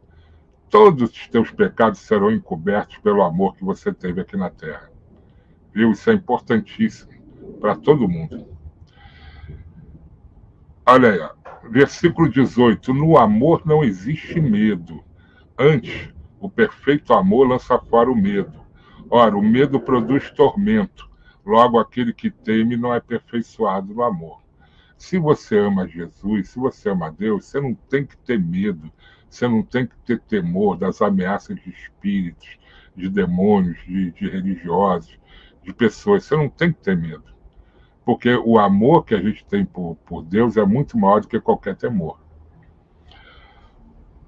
todos os teus pecados serão encobertos pelo amor que você teve aqui na Terra. Viu? Isso é importantíssimo para todo mundo. Olha aí, ó. Versículo 18. No amor não existe medo. Antes, o perfeito amor lança fora o medo. Ora, o medo produz tormento. Logo, aquele que teme não é aperfeiçoado no amor. Se você ama Jesus, se você ama Deus, você não tem que ter medo. Você não tem que ter temor das ameaças de espíritos, de demônios, de religiosos, de pessoas. Você não tem que ter medo. Porque o amor que a gente tem por Deus é muito maior do que qualquer temor.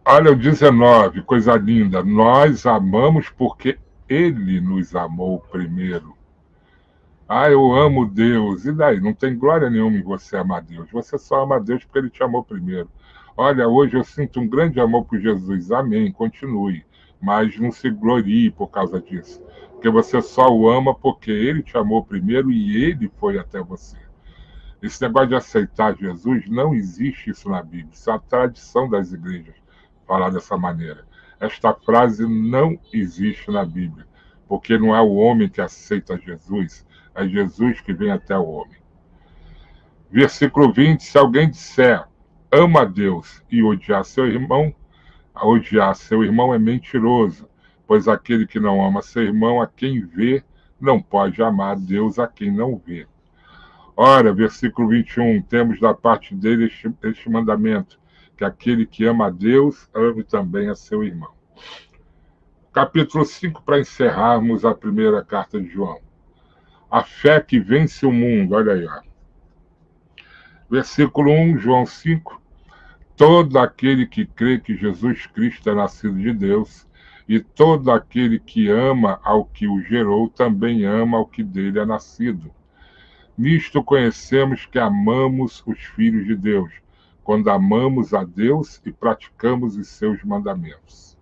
Olha o 19, coisa linda. Nós amamos porque Ele nos amou primeiro. Ah, eu amo Deus. E daí? Não tem glória nenhuma em você amar Deus. Você só ama Deus porque Ele te amou primeiro. Olha, hoje eu sinto um grande amor por Jesus. Amém, continue. Mas não se glorie por causa disso. Porque você só o ama porque Ele te amou primeiro e Ele foi até você. Esse negócio de aceitar Jesus, não existe isso na Bíblia. Isso é a tradição das igrejas, falar dessa maneira. Esta frase não existe na Bíblia. Porque não é o homem que aceita Jesus, é Jesus que vem até o homem. Versículo 20, se alguém disser, ama a Deus e odiar seu irmão é mentiroso, pois aquele que não ama seu irmão, a quem vê, não pode amar a Deus a quem não vê. Ora, versículo 21, temos da parte dele este mandamento, que aquele que ama a Deus, ame também a seu irmão. Capítulo 5, para encerrarmos a primeira carta de João. A fé que vence o mundo, olha aí, ó. Versículo 1, João 5. Todo aquele que crê que Jesus Cristo é nascido de Deus, e todo aquele que ama ao que o gerou, também ama ao que dele é nascido. Nisto conhecemos que amamos os filhos de Deus, quando amamos a Deus e praticamos os seus mandamentos.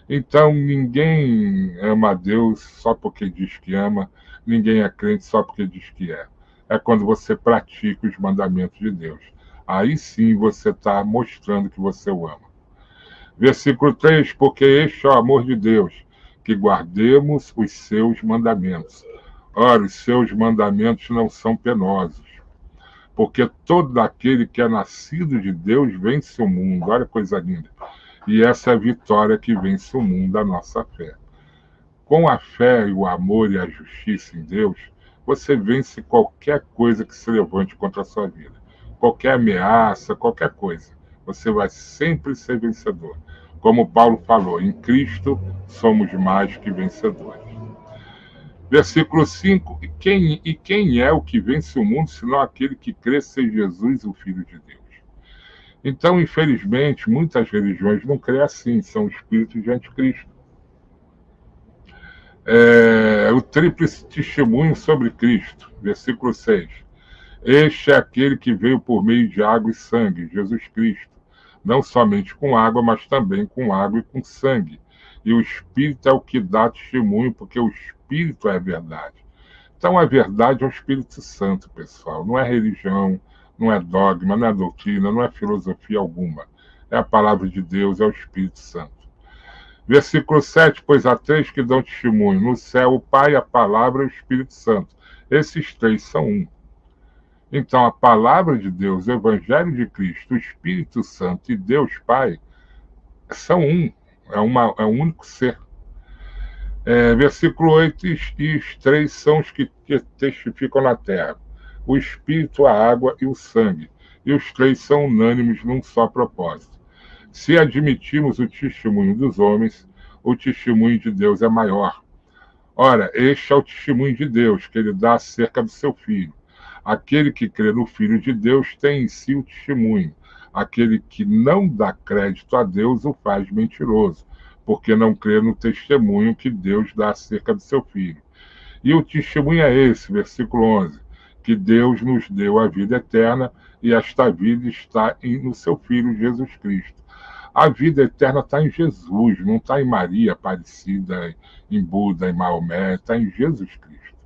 Então, ninguém ama a Deus só porque diz que ama, ninguém é crente só porque diz que é. É quando você pratica os mandamentos de Deus. Aí sim você está mostrando que você o ama. Versículo 3, porque este é o amor de Deus, que guardemos os seus mandamentos. Ora, os seus mandamentos não são penosos, porque todo aquele que é nascido de Deus vence o mundo. Olha que coisa linda. E essa é a vitória que vence o mundo, a nossa fé. Com a fé e o amor e a justiça em Deus, você vence qualquer coisa que se levante contra a sua vida. Qualquer ameaça, qualquer coisa. Você vai sempre ser vencedor. Como Paulo falou, em Cristo somos mais que vencedores. Versículo 5, e quem é o que vence o mundo, senão aquele que crê ser Jesus, o Filho de Deus? Então, infelizmente, muitas religiões não creem assim, são espíritos de anticristo. O tríplice testemunho sobre Cristo, versículo 6. Este é aquele que veio por meio de água e sangue, Jesus Cristo, não somente com água, mas também com água e com sangue. e o Espírito é o que dá testemunho, porque o Espírito é a verdade. Então, a verdade é o Espírito Santo, pessoal. Não é religião, não é dogma, não é doutrina, não é filosofia alguma. É a palavra de Deus, é o Espírito Santo. Versículo 7, pois há três que dão testemunho: no céu, o Pai, a palavra e o Espírito Santo. Esses três são um. Então, a palavra de Deus, o Evangelho de Cristo, o Espírito Santo e Deus Pai são um. É um único ser. Versículo 8, e os três são os que testificam na terra: o Espírito, a água e o sangue. E os três são unânimes num só propósito. Se admitirmos o testemunho dos homens, o testemunho de Deus é maior. Ora, este é o testemunho de Deus, que ele dá acerca do seu Filho. Aquele que crê no Filho de Deus tem em si o testemunho. Aquele que não dá crédito a Deus o faz mentiroso, porque não crê no testemunho que Deus dá acerca do seu Filho. E o testemunho é esse, versículo 11, que Deus nos deu a vida eterna, e esta vida está no seu Filho Jesus Cristo. A vida eterna está em Jesus, não está em Maria Aparecida, em Buda, em Maomé, está em Jesus Cristo.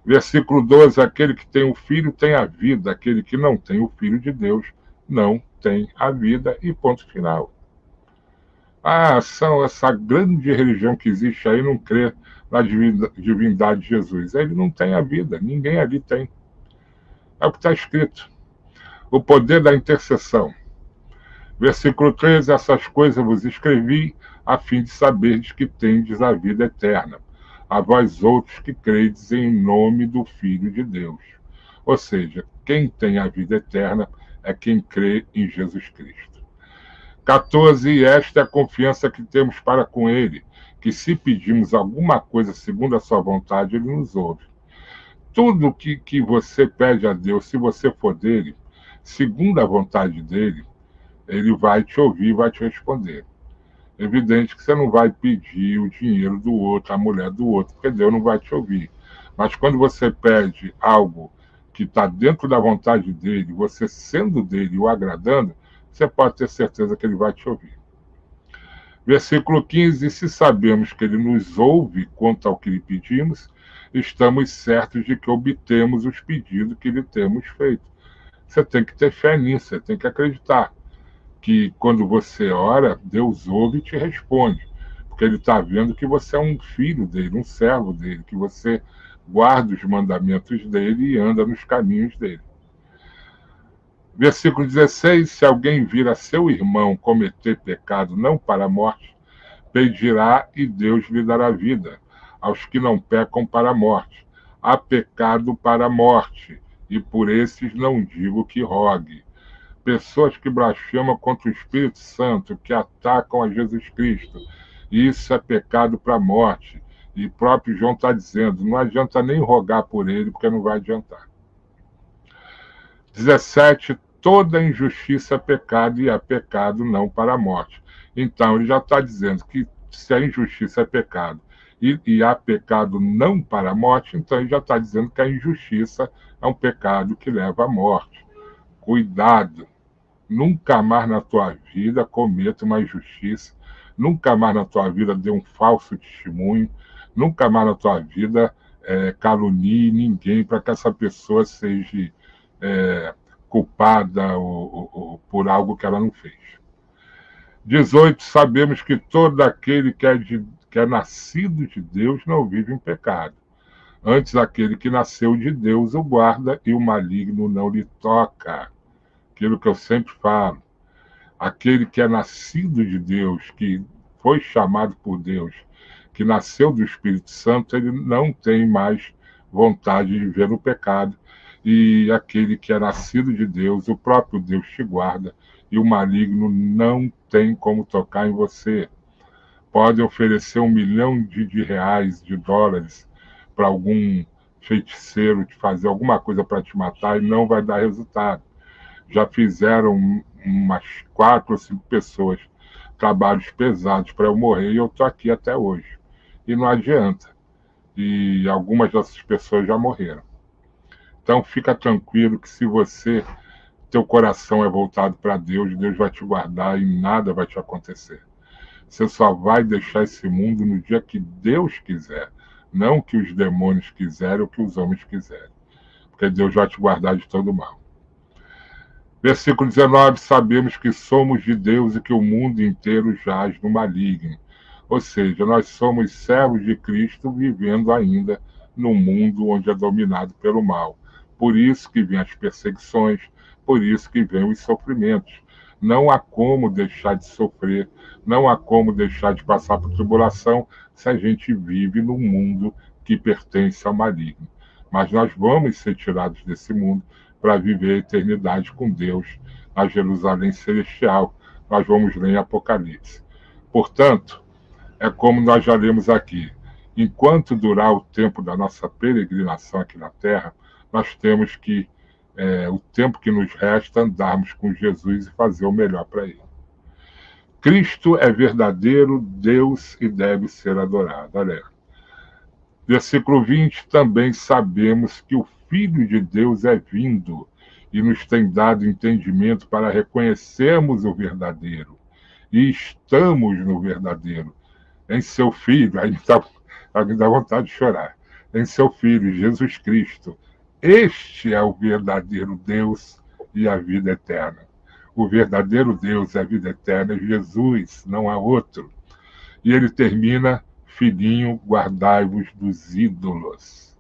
Versículo 12, aquele que tem o Filho tem a vida, aquele que não tem o Filho de Deus não tem a vida, e ponto final. Essa grande religião que existe aí não crê na divindade de Jesus. Ele não tem a vida, ninguém ali tem. É o que está escrito. O poder da intercessão. Versículo 13, essas coisas vos escrevi, a fim de saberdes que tendes a vida eterna, a vós outros que credes em nome do Filho de Deus. Ou seja, quem tem a vida eterna é quem crê em Jesus Cristo. 14, e esta é a confiança que temos para com ele, que se pedimos alguma coisa segundo a sua vontade, ele nos ouve. Tudo que você pede a Deus, se você for dele, segundo a vontade dele, ele vai te ouvir, vai te responder. Evidente que você não vai pedir o dinheiro do outro, a mulher do outro, porque Deus não vai te ouvir. Mas quando você pede algo que está dentro da vontade dele, você sendo dele e o agradando, você pode ter certeza que ele vai te ouvir. Versículo 15, se sabemos que ele nos ouve quanto ao que lhe pedimos, estamos certos de que obtemos os pedidos que lhe temos feito. Você tem que ter fé nisso, você tem que acreditar que quando você ora, Deus ouve e te responde, porque ele está vendo que você é um filho dele, um servo dele, que você guarda os mandamentos dele e anda nos caminhos dele. Versículo 16, se alguém vir a seu irmão cometer pecado não para a morte, pedirá e Deus lhe dará vida, aos que não pecam para a morte. Há pecado para a morte, e por esses não digo que rogue. Pessoas que blasfemam contra o Espírito Santo, que atacam a Jesus Cristo. Isso é pecado para a morte. E próprio João está dizendo, não adianta nem rogar por ele, porque não vai adiantar. 17, toda injustiça é pecado, e é pecado não para a morte. Então, ele já está dizendo que se a injustiça é pecado e há pecado não para a morte, então ele já está dizendo que a injustiça é um pecado que leva à morte. Cuidado! Nunca mais na tua vida cometa uma injustiça, nunca mais na tua vida dê um falso testemunho, nunca mais na tua vida calunie ninguém para que essa pessoa seja culpada ou por algo que ela não fez. 18, sabemos que todo aquele que é nascido de Deus não vive em pecado. Antes, aquele que nasceu de Deus o guarda e o maligno não lhe toca. Aquilo que eu sempre falo, aquele que é nascido de Deus, que foi chamado por Deus, que nasceu do Espírito Santo, ele não tem mais vontade de viver no pecado. E aquele que é nascido de Deus, o próprio Deus te guarda, e o maligno não tem como tocar em você. Pode oferecer 1 milhão de reais, de dólares, para algum feiticeiro te fazer alguma coisa para te matar e não vai dar resultado. Já fizeram umas 4 ou 5 pessoas trabalhos pesados para eu morrer e eu estou aqui até hoje. E não adianta. E algumas dessas pessoas já morreram. Então fica tranquilo que se teu coração é voltado para Deus, Deus vai te guardar e nada vai te acontecer. Você só vai deixar esse mundo no dia que Deus quiser, não que os demônios quiserem ou que os homens quiserem, porque Deus vai te guardar de todo mal. Versículo 19, sabemos que somos de Deus e que o mundo inteiro jaz no maligno. Ou seja, nós somos servos de Cristo vivendo ainda num mundo onde é dominado pelo mal. Por isso que vêm as perseguições, por isso que vêm os sofrimentos. Não há como deixar de sofrer, não há como deixar de passar por tribulação se a gente vive num mundo que pertence ao maligno. Mas nós vamos ser tirados desse mundo para viver a eternidade com Deus na Jerusalém Celestial. Nós vamos ler em Apocalipse. Portanto, é como nós já lemos aqui. Enquanto durar o tempo da nossa peregrinação aqui na Terra, nós temos que, o tempo que nos resta, andarmos com Jesus e fazer o melhor para Ele. Cristo é verdadeiro Deus e deve ser adorado. Olha aí. Versículo 20, também sabemos que o Filho de Deus é vindo e nos tem dado entendimento para reconhecermos o verdadeiro. E estamos no verdadeiro, em seu Filho, aí me dá vontade de chorar, em seu Filho, Jesus Cristo. Este é o verdadeiro Deus e a vida eterna. O verdadeiro Deus e a vida eterna é Jesus, não há outro. E ele termina: filhinho, guardai-vos dos ídolos.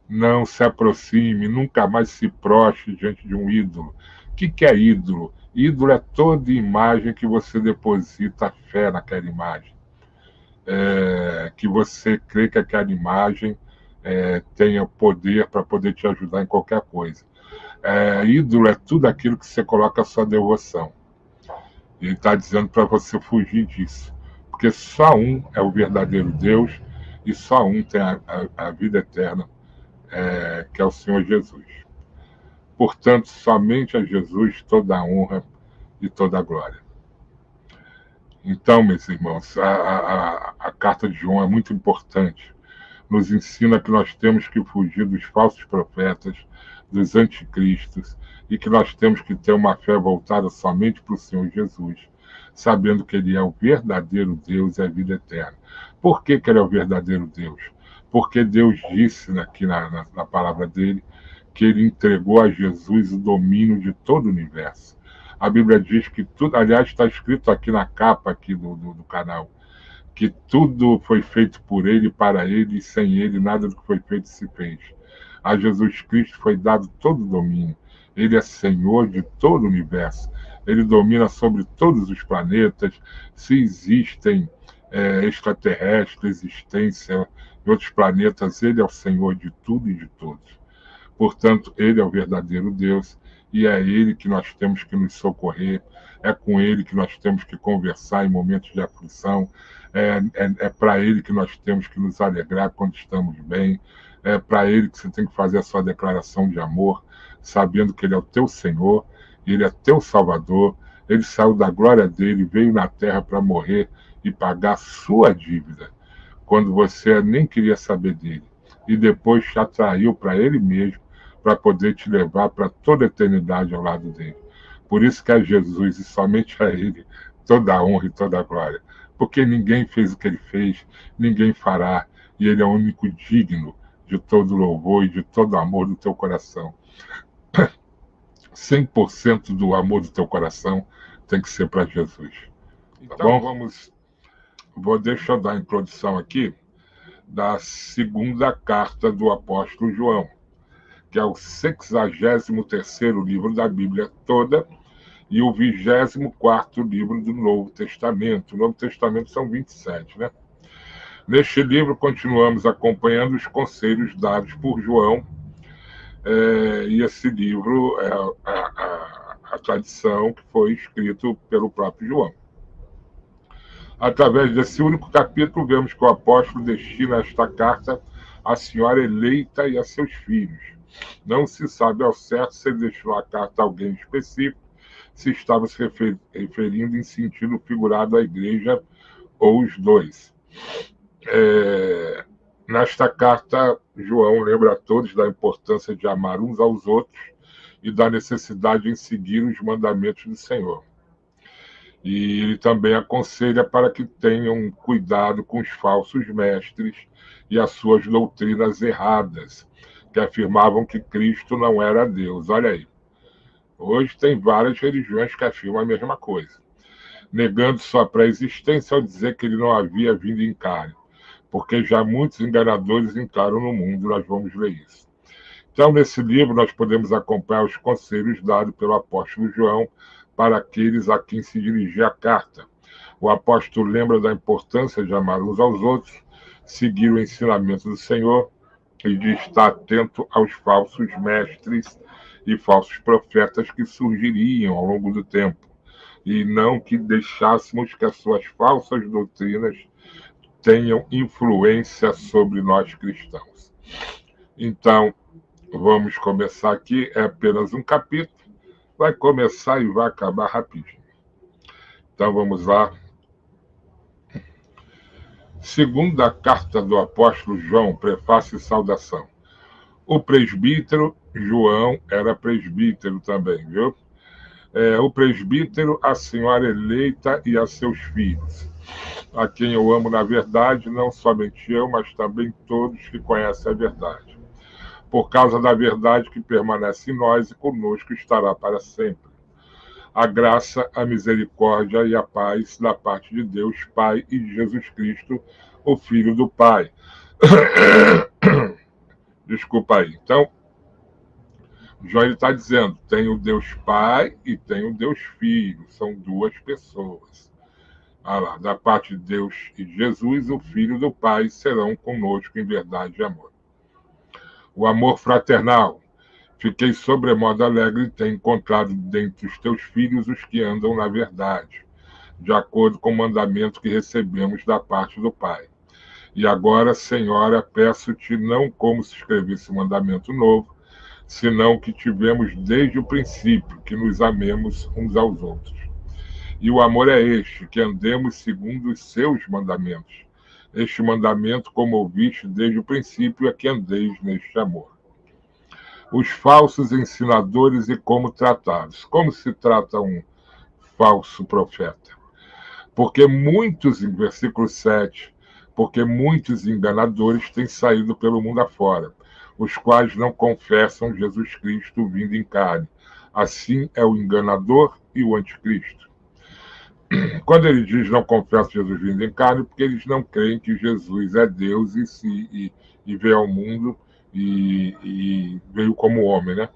Não se aproxime, nunca mais se prostre diante de um ídolo. O que é ídolo? Ídolo é toda imagem que você deposita fé naquela imagem. Que você crê que aquela imagem tenha poder para poder te ajudar em qualquer coisa. Ídolo é tudo aquilo que você coloca a sua devoção. Ele está dizendo para você fugir disso. Porque só um é o verdadeiro Deus e só um tem a vida eterna, que é o Senhor Jesus. Portanto, somente a Jesus toda a honra e toda a glória. Então, meus irmãos, a carta de João é muito importante. Nos ensina que nós temos que fugir dos falsos profetas, dos anticristos, e que nós temos que ter uma fé voltada somente para o Senhor Jesus, sabendo que Ele é o verdadeiro Deus e a vida eterna. Por que Ele é o verdadeiro Deus? Porque Deus disse aqui na palavra dele que Ele entregou a Jesus o domínio de todo o universo. A Bíblia diz que tudo, aliás, está escrito aqui na capa aqui do canal, que tudo foi feito por Ele, para Ele, e sem Ele nada do que foi feito se fez. A Jesus Cristo foi dado todo o domínio. Ele é Senhor de todo o universo. Ele domina sobre todos os planetas. Se existem extraterrestres, existência em outros planetas, Ele é o Senhor de tudo e de todos. Portanto, Ele é o verdadeiro Deus e é Ele que nós temos que nos socorrer, é com Ele que nós temos que conversar em momentos de aflição, é para Ele que nós temos que nos alegrar quando estamos bem, é para Ele que você tem que fazer a sua declaração de amor, sabendo que Ele é o teu Senhor, Ele é teu Salvador, Ele saiu da glória dEle, veio na terra para morrer e pagar a sua dívida, quando você nem queria saber dEle, e depois te atraiu para Ele mesmo, para poder te levar para toda a eternidade ao lado dEle. Por isso que a Jesus e somente a Ele toda a honra e toda a glória, porque ninguém fez o que Ele fez, ninguém fará, e Ele é o único digno de todo louvor e de todo amor do teu coração. 100% do amor do teu coração tem que ser para Jesus. Tá bom? Deixa eu dar a introdução aqui da segunda carta do apóstolo João, que é o 63º livro da Bíblia toda e o 24º livro do Novo Testamento. O Novo Testamento são 27, né? Neste livro, continuamos acompanhando os conselhos dados por João, e esse livro é a tradição que foi escrito pelo próprio João. Através desse único capítulo, vemos que o apóstolo destina esta carta à senhora eleita e a seus filhos. Não se sabe ao certo se ele destinou a carta a alguém específico, se estava se referindo em sentido figurado à igreja ou os dois. Nesta carta, João lembra a todos da importância de amar uns aos outros e da necessidade em seguir os mandamentos do Senhor. E ele também aconselha para que tenham cuidado com os falsos mestres e as suas doutrinas erradas, que afirmavam que Cristo não era Deus. Olha aí. Hoje tem várias religiões que afirmam a mesma coisa, negando sua pré-existência ao dizer que ele não havia vindo em carne, porque já muitos enganadores entraram no mundo. Nós vamos ler isso. Então, nesse livro, nós podemos acompanhar os conselhos dados pelo apóstolo João para aqueles a quem se dirigia a carta. O apóstolo lembra da importância de amar uns aos outros, seguir o ensinamento do Senhor e de estar atento aos falsos mestres e falsos profetas que surgiriam ao longo do tempo, e não que deixássemos que as suas falsas doutrinas tenham influência sobre nós cristãos. Então, vamos começar aqui, é apenas um capítulo, vai começar e vai acabar rapidinho. Então, vamos lá. Segunda carta do apóstolo João, prefácio e saudação. O presbítero João era presbítero também, viu? O presbítero, a senhora eleita e a seus filhos, a quem eu amo na verdade, não somente eu, mas também todos que conhecem a verdade. Por causa da verdade que permanece em nós e conosco estará para sempre. A graça, a misericórdia e a paz da parte de Deus, Pai, e de Jesus Cristo, o Filho do Pai. Desculpa aí. Então, João está dizendo, tem o Deus Pai e tem o Deus Filho, são duas pessoas. Lá, da parte de Deus e de Jesus, o Filho do Pai serão conosco em verdade e amor. O amor fraternal. Fiquei sobremodo alegre de ter encontrado dentre os teus filhos os que andam na verdade, de acordo com o mandamento que recebemos da parte do Pai. E agora, Senhora, peço-te não como se escrevesse um mandamento novo, senão que tivemos desde o princípio, que nos amemos uns aos outros. E o amor é este, que andemos segundo os seus mandamentos. Este mandamento, como ouviste desde o princípio, é que andeis neste amor. Os falsos ensinadores e como tratá-los. Como se trata um falso profeta? Porque muitos, em versículo 7, porque muitos enganadores têm saído pelo mundo afora, os quais não confessam Jesus Cristo vindo em carne. Assim é o enganador e o anticristo. Quando ele diz não confessa Jesus vindo em carne, porque eles não creem que Jesus é Deus e veio ao mundo e veio como homem, né?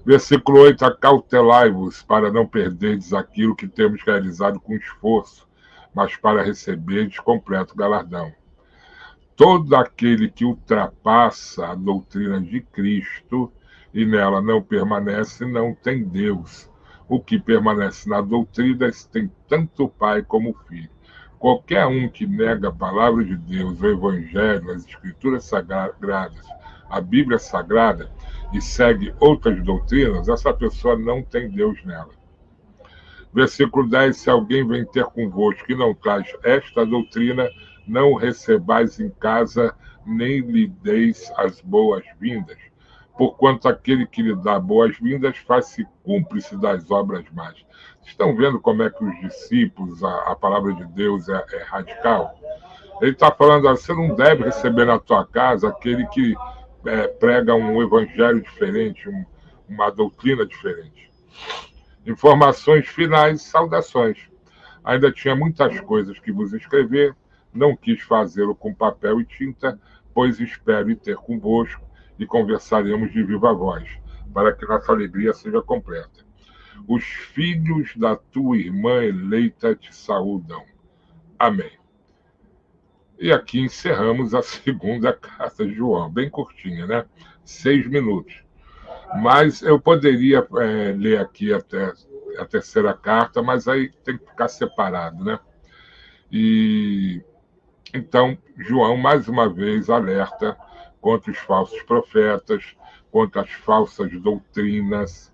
Versículo 8, acautelai-vos para não perderdes aquilo que temos realizado com esforço, mas para receberdes completo galardão. Todo aquele que ultrapassa a doutrina de Cristo e nela não permanece, não tem Deus. O que permanece na doutrina tem tanto o Pai como o Filho. Qualquer um que nega a palavra de Deus, o Evangelho, as Escrituras Sagradas, a Bíblia Sagrada, e segue outras doutrinas, essa pessoa não tem Deus nela. Versículo 10, se alguém vem ter convosco e não traz esta doutrina, não o recebais em casa, nem lhe deis as boas-vindas, porquanto aquele que lhe dá boas-vindas faz-se cúmplice das obras más. Estão vendo como é que os discípulos, a palavra de Deus é radical? Ele está falando, você não deve receber na tua casa aquele que prega um evangelho diferente, uma doutrina diferente. Informações finais, saudações. Ainda tinha muitas coisas que vos escrever, não quis fazê-lo com papel e tinta, pois espero ir ter convosco e conversaremos de viva voz, para que nossa alegria seja completa. Os filhos da tua irmã eleita te saúdam. Amém. E aqui encerramos a segunda carta de João, bem curtinha, né? 6 minutos. Mas eu poderia ler aqui até a terceira carta, mas aí tem que ficar separado, né? E então, João, mais uma vez, alerta contra os falsos profetas, contra as falsas doutrinas,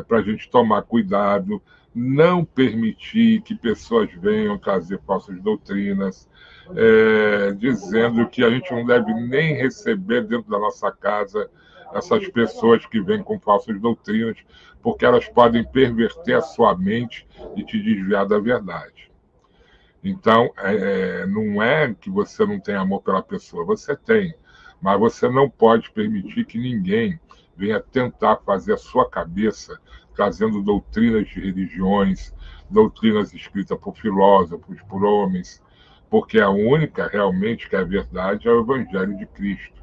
para a gente tomar cuidado, não permitir que pessoas venham trazer falsas doutrinas, dizendo que a gente não deve nem receber dentro da nossa casa essas pessoas que vêm com falsas doutrinas, porque elas podem perverter a sua mente e te desviar da verdade. Então, não é que você não tem amor pela pessoa, você tem, mas você não pode permitir que ninguém venha tentar fazer a sua cabeça trazendo doutrinas de religiões, doutrinas escritas por filósofos, por homens, porque a única realmente que é a verdade é o Evangelho de Cristo.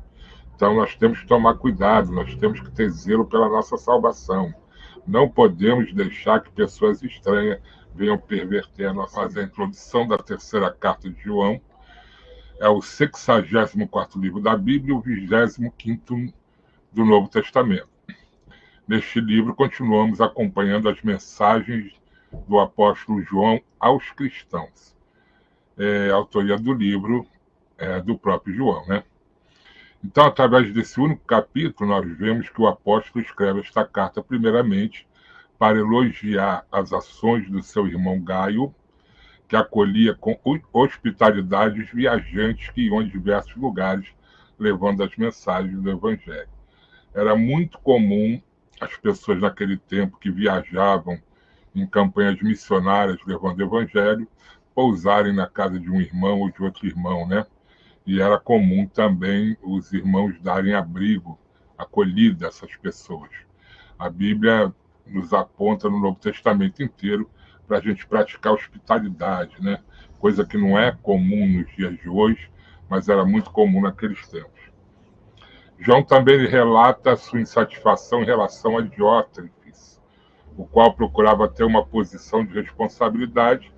Então nós temos que tomar cuidado, nós temos que ter zelo pela nossa salvação. Não podemos deixar que pessoas estranhas venham perverter a nossa. Fazer a introdução da terceira carta de João. É o 64º livro da Bíblia e o 25º do Novo Testamento. Neste livro, continuamos acompanhando as mensagens do apóstolo João aos cristãos. A autoria do livro é do próprio João, né? Então, através desse único capítulo, nós vemos que o apóstolo escreve esta carta, primeiramente, para elogiar as ações do seu irmão Gaio, que acolhia com hospitalidade os viajantes que iam a diversos lugares, levando as mensagens do Evangelho. Era muito comum as pessoas naquele tempo que viajavam em campanhas missionárias, levando o Evangelho, pousarem na casa de um irmão ou de outro irmão, né? E era comum também os irmãos darem abrigo, acolhida a essas pessoas. A Bíblia nos aponta no Novo Testamento inteiro para a gente praticar hospitalidade, né? Coisa que não é comum nos dias de hoje, mas era muito comum naqueles tempos. João também relata a sua insatisfação em relação a Diótrefes, o qual procurava ter uma posição de responsabilidade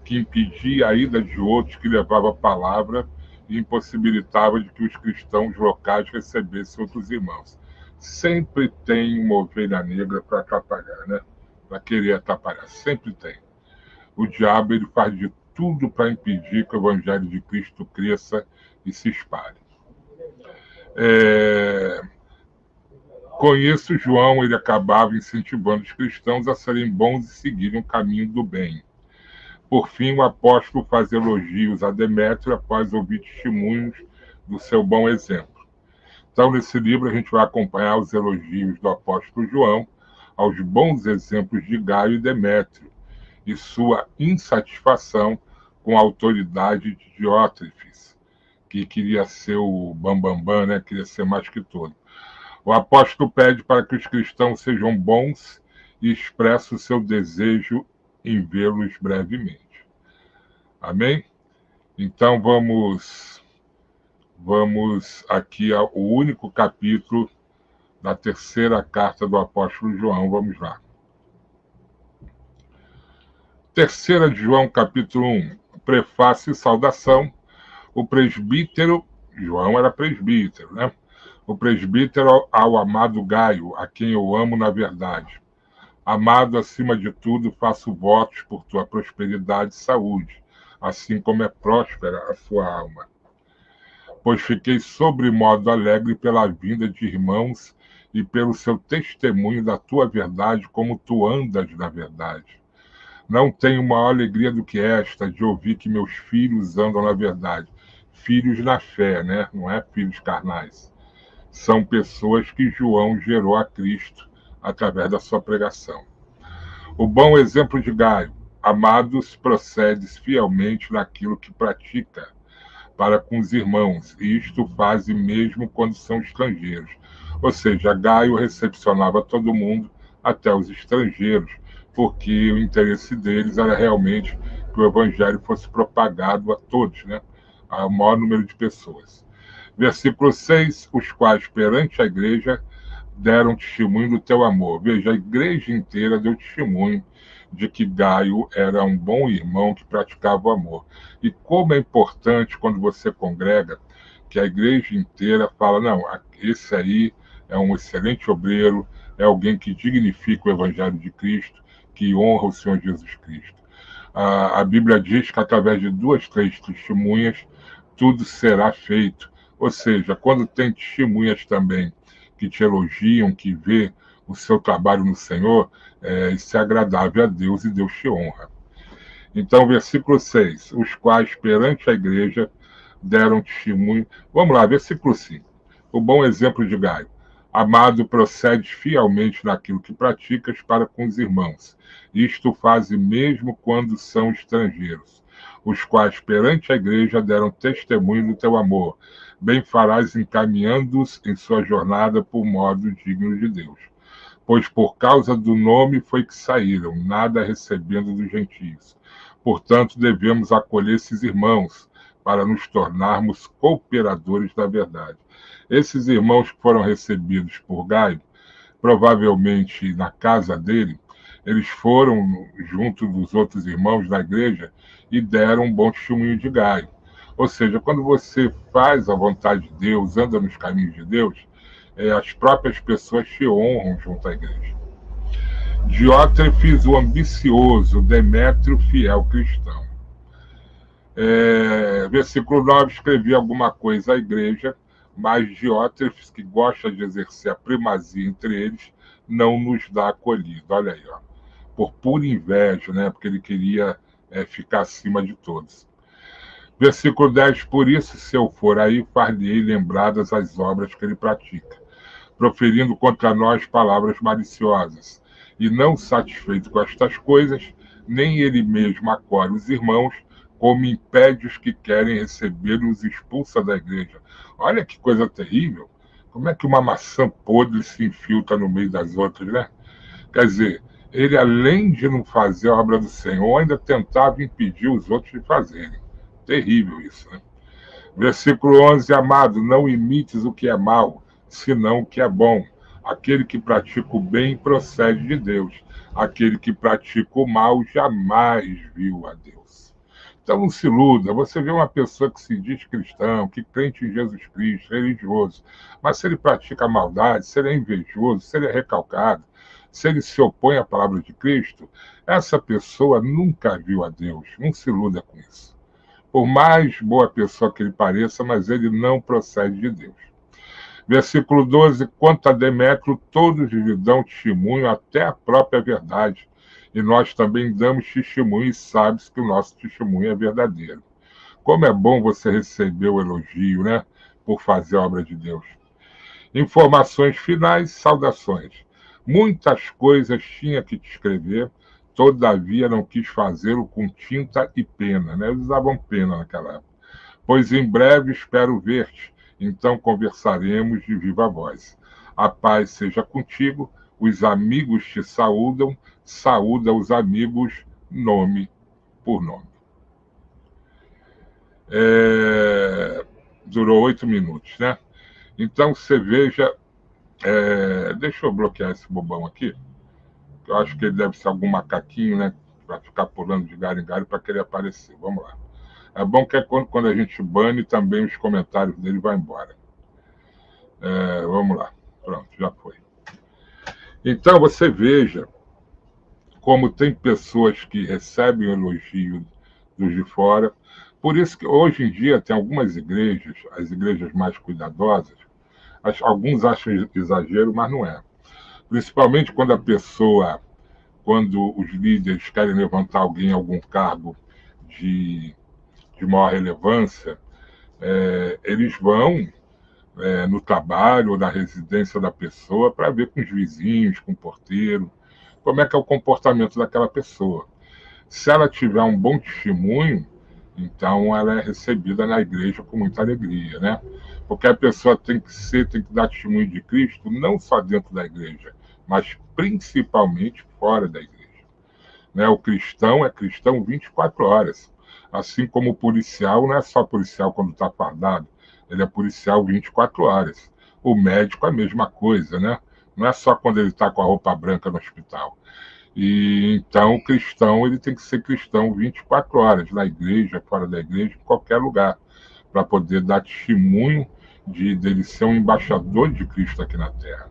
que impedia a ida de outros que levava a palavra e impossibilitava de que os cristãos locais recebessem outros irmãos. Sempre tem uma ovelha negra para atrapalhar, né? Para querer atrapalhar, sempre tem. O diabo ele faz de tudo para impedir que o evangelho de Cristo cresça e se espalhe. Com isso, João ele acabava incentivando os cristãos a serem bons e seguirem o caminho do bem. Por fim, o apóstolo faz elogios a Demétrio após ouvir testemunhos do seu bom exemplo. Então, nesse livro, a gente vai acompanhar os elogios do apóstolo João aos bons exemplos de Gaio e Demétrio e sua insatisfação com a autoridade de Diótrefes, que queria ser o bambambam, né? Queria ser mais que todo. O apóstolo pede para que os cristãos sejam bons e expressa o seu desejo em vê-los brevemente. Amém? Então vamos aqui ao único capítulo da terceira carta do apóstolo João. Vamos lá. Terceira de João, capítulo 1. Prefácio e saudação. O presbítero, João era presbítero, né? O presbítero ao amado Gaio, a quem eu amo na verdade. Amado, acima de tudo, faço votos por tua prosperidade e saúde, assim como é próspera a sua alma. Pois fiquei sobremodo alegre pela vinda de irmãos e pelo seu testemunho da tua verdade, como tu andas na verdade. Não tenho maior alegria do que esta, de ouvir que meus filhos andam na verdade. Filhos na fé, né? Não é filhos carnais. São pessoas que João gerou a Cristo através da sua pregação. O bom exemplo de Gaio, amados, procedes fielmente naquilo que pratica para com os irmãos, e isto faz mesmo quando são estrangeiros. Ou seja, Gaio recepcionava todo mundo, até os estrangeiros, porque o interesse deles era realmente que o evangelho fosse propagado a todos, né? Ao maior número de pessoas. Versículo 6, os quais perante a igreja deram testemunho do teu amor. Veja, a igreja inteira deu testemunho de que Gaio era um bom irmão que praticava o amor. E como é importante quando você congrega, que a igreja inteira fala, não, esse aí é um excelente obreiro, é alguém que dignifica o evangelho de Cristo, que honra o Senhor Jesus Cristo. A Bíblia diz que através de 2, 3 testemunhas, tudo será feito. Ou seja, quando tem testemunhas também que te elogiam, que vê o seu trabalho no Senhor, isso é agradável a Deus e Deus te honra. Então, versículo 6, os quais perante a igreja deram testemunho. Vamos lá, versículo 5. O bom exemplo de Gaio. Amado, procedes fielmente naquilo que praticas para com os irmãos. Isto faze mesmo quando são estrangeiros, os quais perante a igreja deram testemunho do teu amor. Bem farás encaminhando-os em sua jornada por modo digno de Deus. Pois por causa do nome foi que saíram, nada recebendo dos gentios. Portanto, devemos acolher esses irmãos, para nos tornarmos cooperadores da verdade. Esses irmãos que foram recebidos por Gaio, provavelmente na casa dele, eles foram junto dos outros irmãos da igreja e deram um bom testemunho de Gaio. Ou seja, quando você faz a vontade de Deus, anda nos caminhos de Deus, as próprias pessoas te honram junto à igreja. Diótrefes, o ambicioso, Demétrio, fiel cristão. Versículo 9, escrevi alguma coisa à igreja, mas Diótrefes, que gosta de exercer a primazia entre eles, não nos dá acolhida. Olha aí, ó. Por pura inveja, né? Porque ele queria ficar acima de todos. Versículo 10, por isso, se eu for aí, far-lhe-ei lembradas as obras que ele pratica, proferindo contra nós palavras maliciosas. E não satisfeito com estas coisas, nem ele mesmo acolhe os irmãos, como impede os que querem recebê-los e expulsa da igreja. Olha que coisa terrível. Como é que uma maçã podre se infiltra no meio das outras, né? Quer dizer, ele, além de não fazer a obra do Senhor, ainda tentava impedir os outros de fazerem. Terrível isso, né? Versículo 11, amado, não imites o que é mal, senão o que é bom. Aquele que pratica o bem procede de Deus. Aquele que pratica o mal jamais viu a Deus. Então não se iluda. Você vê uma pessoa que se diz cristão, que crente em Jesus Cristo, religioso, mas se ele pratica a maldade, se ele é invejoso, se ele é recalcado, se ele se opõe à palavra de Cristo, essa pessoa nunca viu a Deus. Não se iluda com isso. Por mais boa pessoa que ele pareça, mas ele não procede de Deus. Versículo 12, quanto a Demétrio, todos lhe dão testemunho até a própria verdade. E nós também damos testemunho e sabes que o nosso testemunho é verdadeiro. Como é bom você receber o elogio, né? Por fazer a obra de Deus. Informações finais, saudações. Muitas coisas tinha que te escrever, todavia não quis fazê-lo com tinta e pena, né? Eles usavam pena naquela época. Pois em breve espero ver-te, então conversaremos de viva voz. A paz seja contigo, os amigos te saúdam, saúda os amigos nome por nome. Durou 8 minutos, né? Então você veja, deixa eu bloquear esse bobão aqui. Eu acho que ele deve ser algum macaquinho, né? Para ficar pulando de galho em galho para querer aparecer. Vamos lá. É bom que quando a gente bane, também os comentários dele vão embora. Vamos lá. Pronto, já foi. Então, você veja como tem pessoas que recebem elogio dos de fora. Por isso que hoje em dia tem algumas igrejas, as igrejas mais cuidadosas, alguns acham exagero, mas não é. Principalmente quando os líderes querem levantar alguém em algum cargo de maior relevância, eles vão no trabalho ou na residência da pessoa para ver com os vizinhos, com o porteiro, como é que é o comportamento daquela pessoa. Se ela tiver um bom testemunho, então ela é recebida na igreja com muita alegria, né? Porque a pessoa tem que dar testemunho de Cristo não só dentro da igreja, mas principalmente fora da igreja. Né? O cristão é cristão 24 horas. Assim como o policial não é só policial quando está fardado, ele é policial 24 horas. O médico é a mesma coisa, né? Não é só quando ele está com a roupa branca no hospital. E então o cristão ele tem que ser cristão 24 horas, na igreja, fora da igreja, em qualquer lugar, para poder dar testemunho dele ser um embaixador de Cristo aqui na Terra.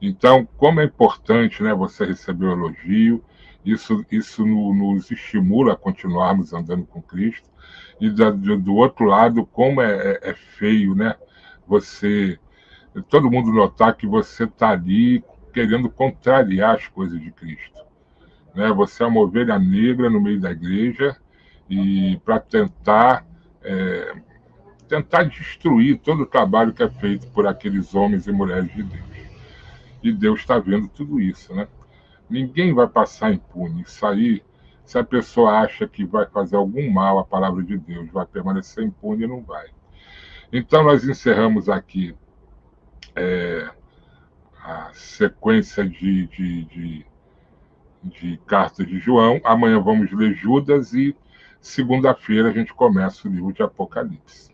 Então, como é importante, né, você receber o elogio, isso nos estimula a continuarmos andando com Cristo. E do outro lado, como é feio, né, todo mundo notar que você está ali querendo contrariar as coisas de Cristo. Né? Você é uma ovelha negra no meio da igreja e para tentar tentar destruir todo o trabalho que é feito por aqueles homens e mulheres de Deus. E Deus está vendo tudo isso, né? Ninguém vai passar impune. Isso aí, se a pessoa acha que vai fazer algum mal à palavra de Deus, vai permanecer impune, não vai. Então, nós encerramos aqui a sequência de cartas de João. Amanhã vamos ler Judas e segunda-feira a gente começa o livro de Apocalipse.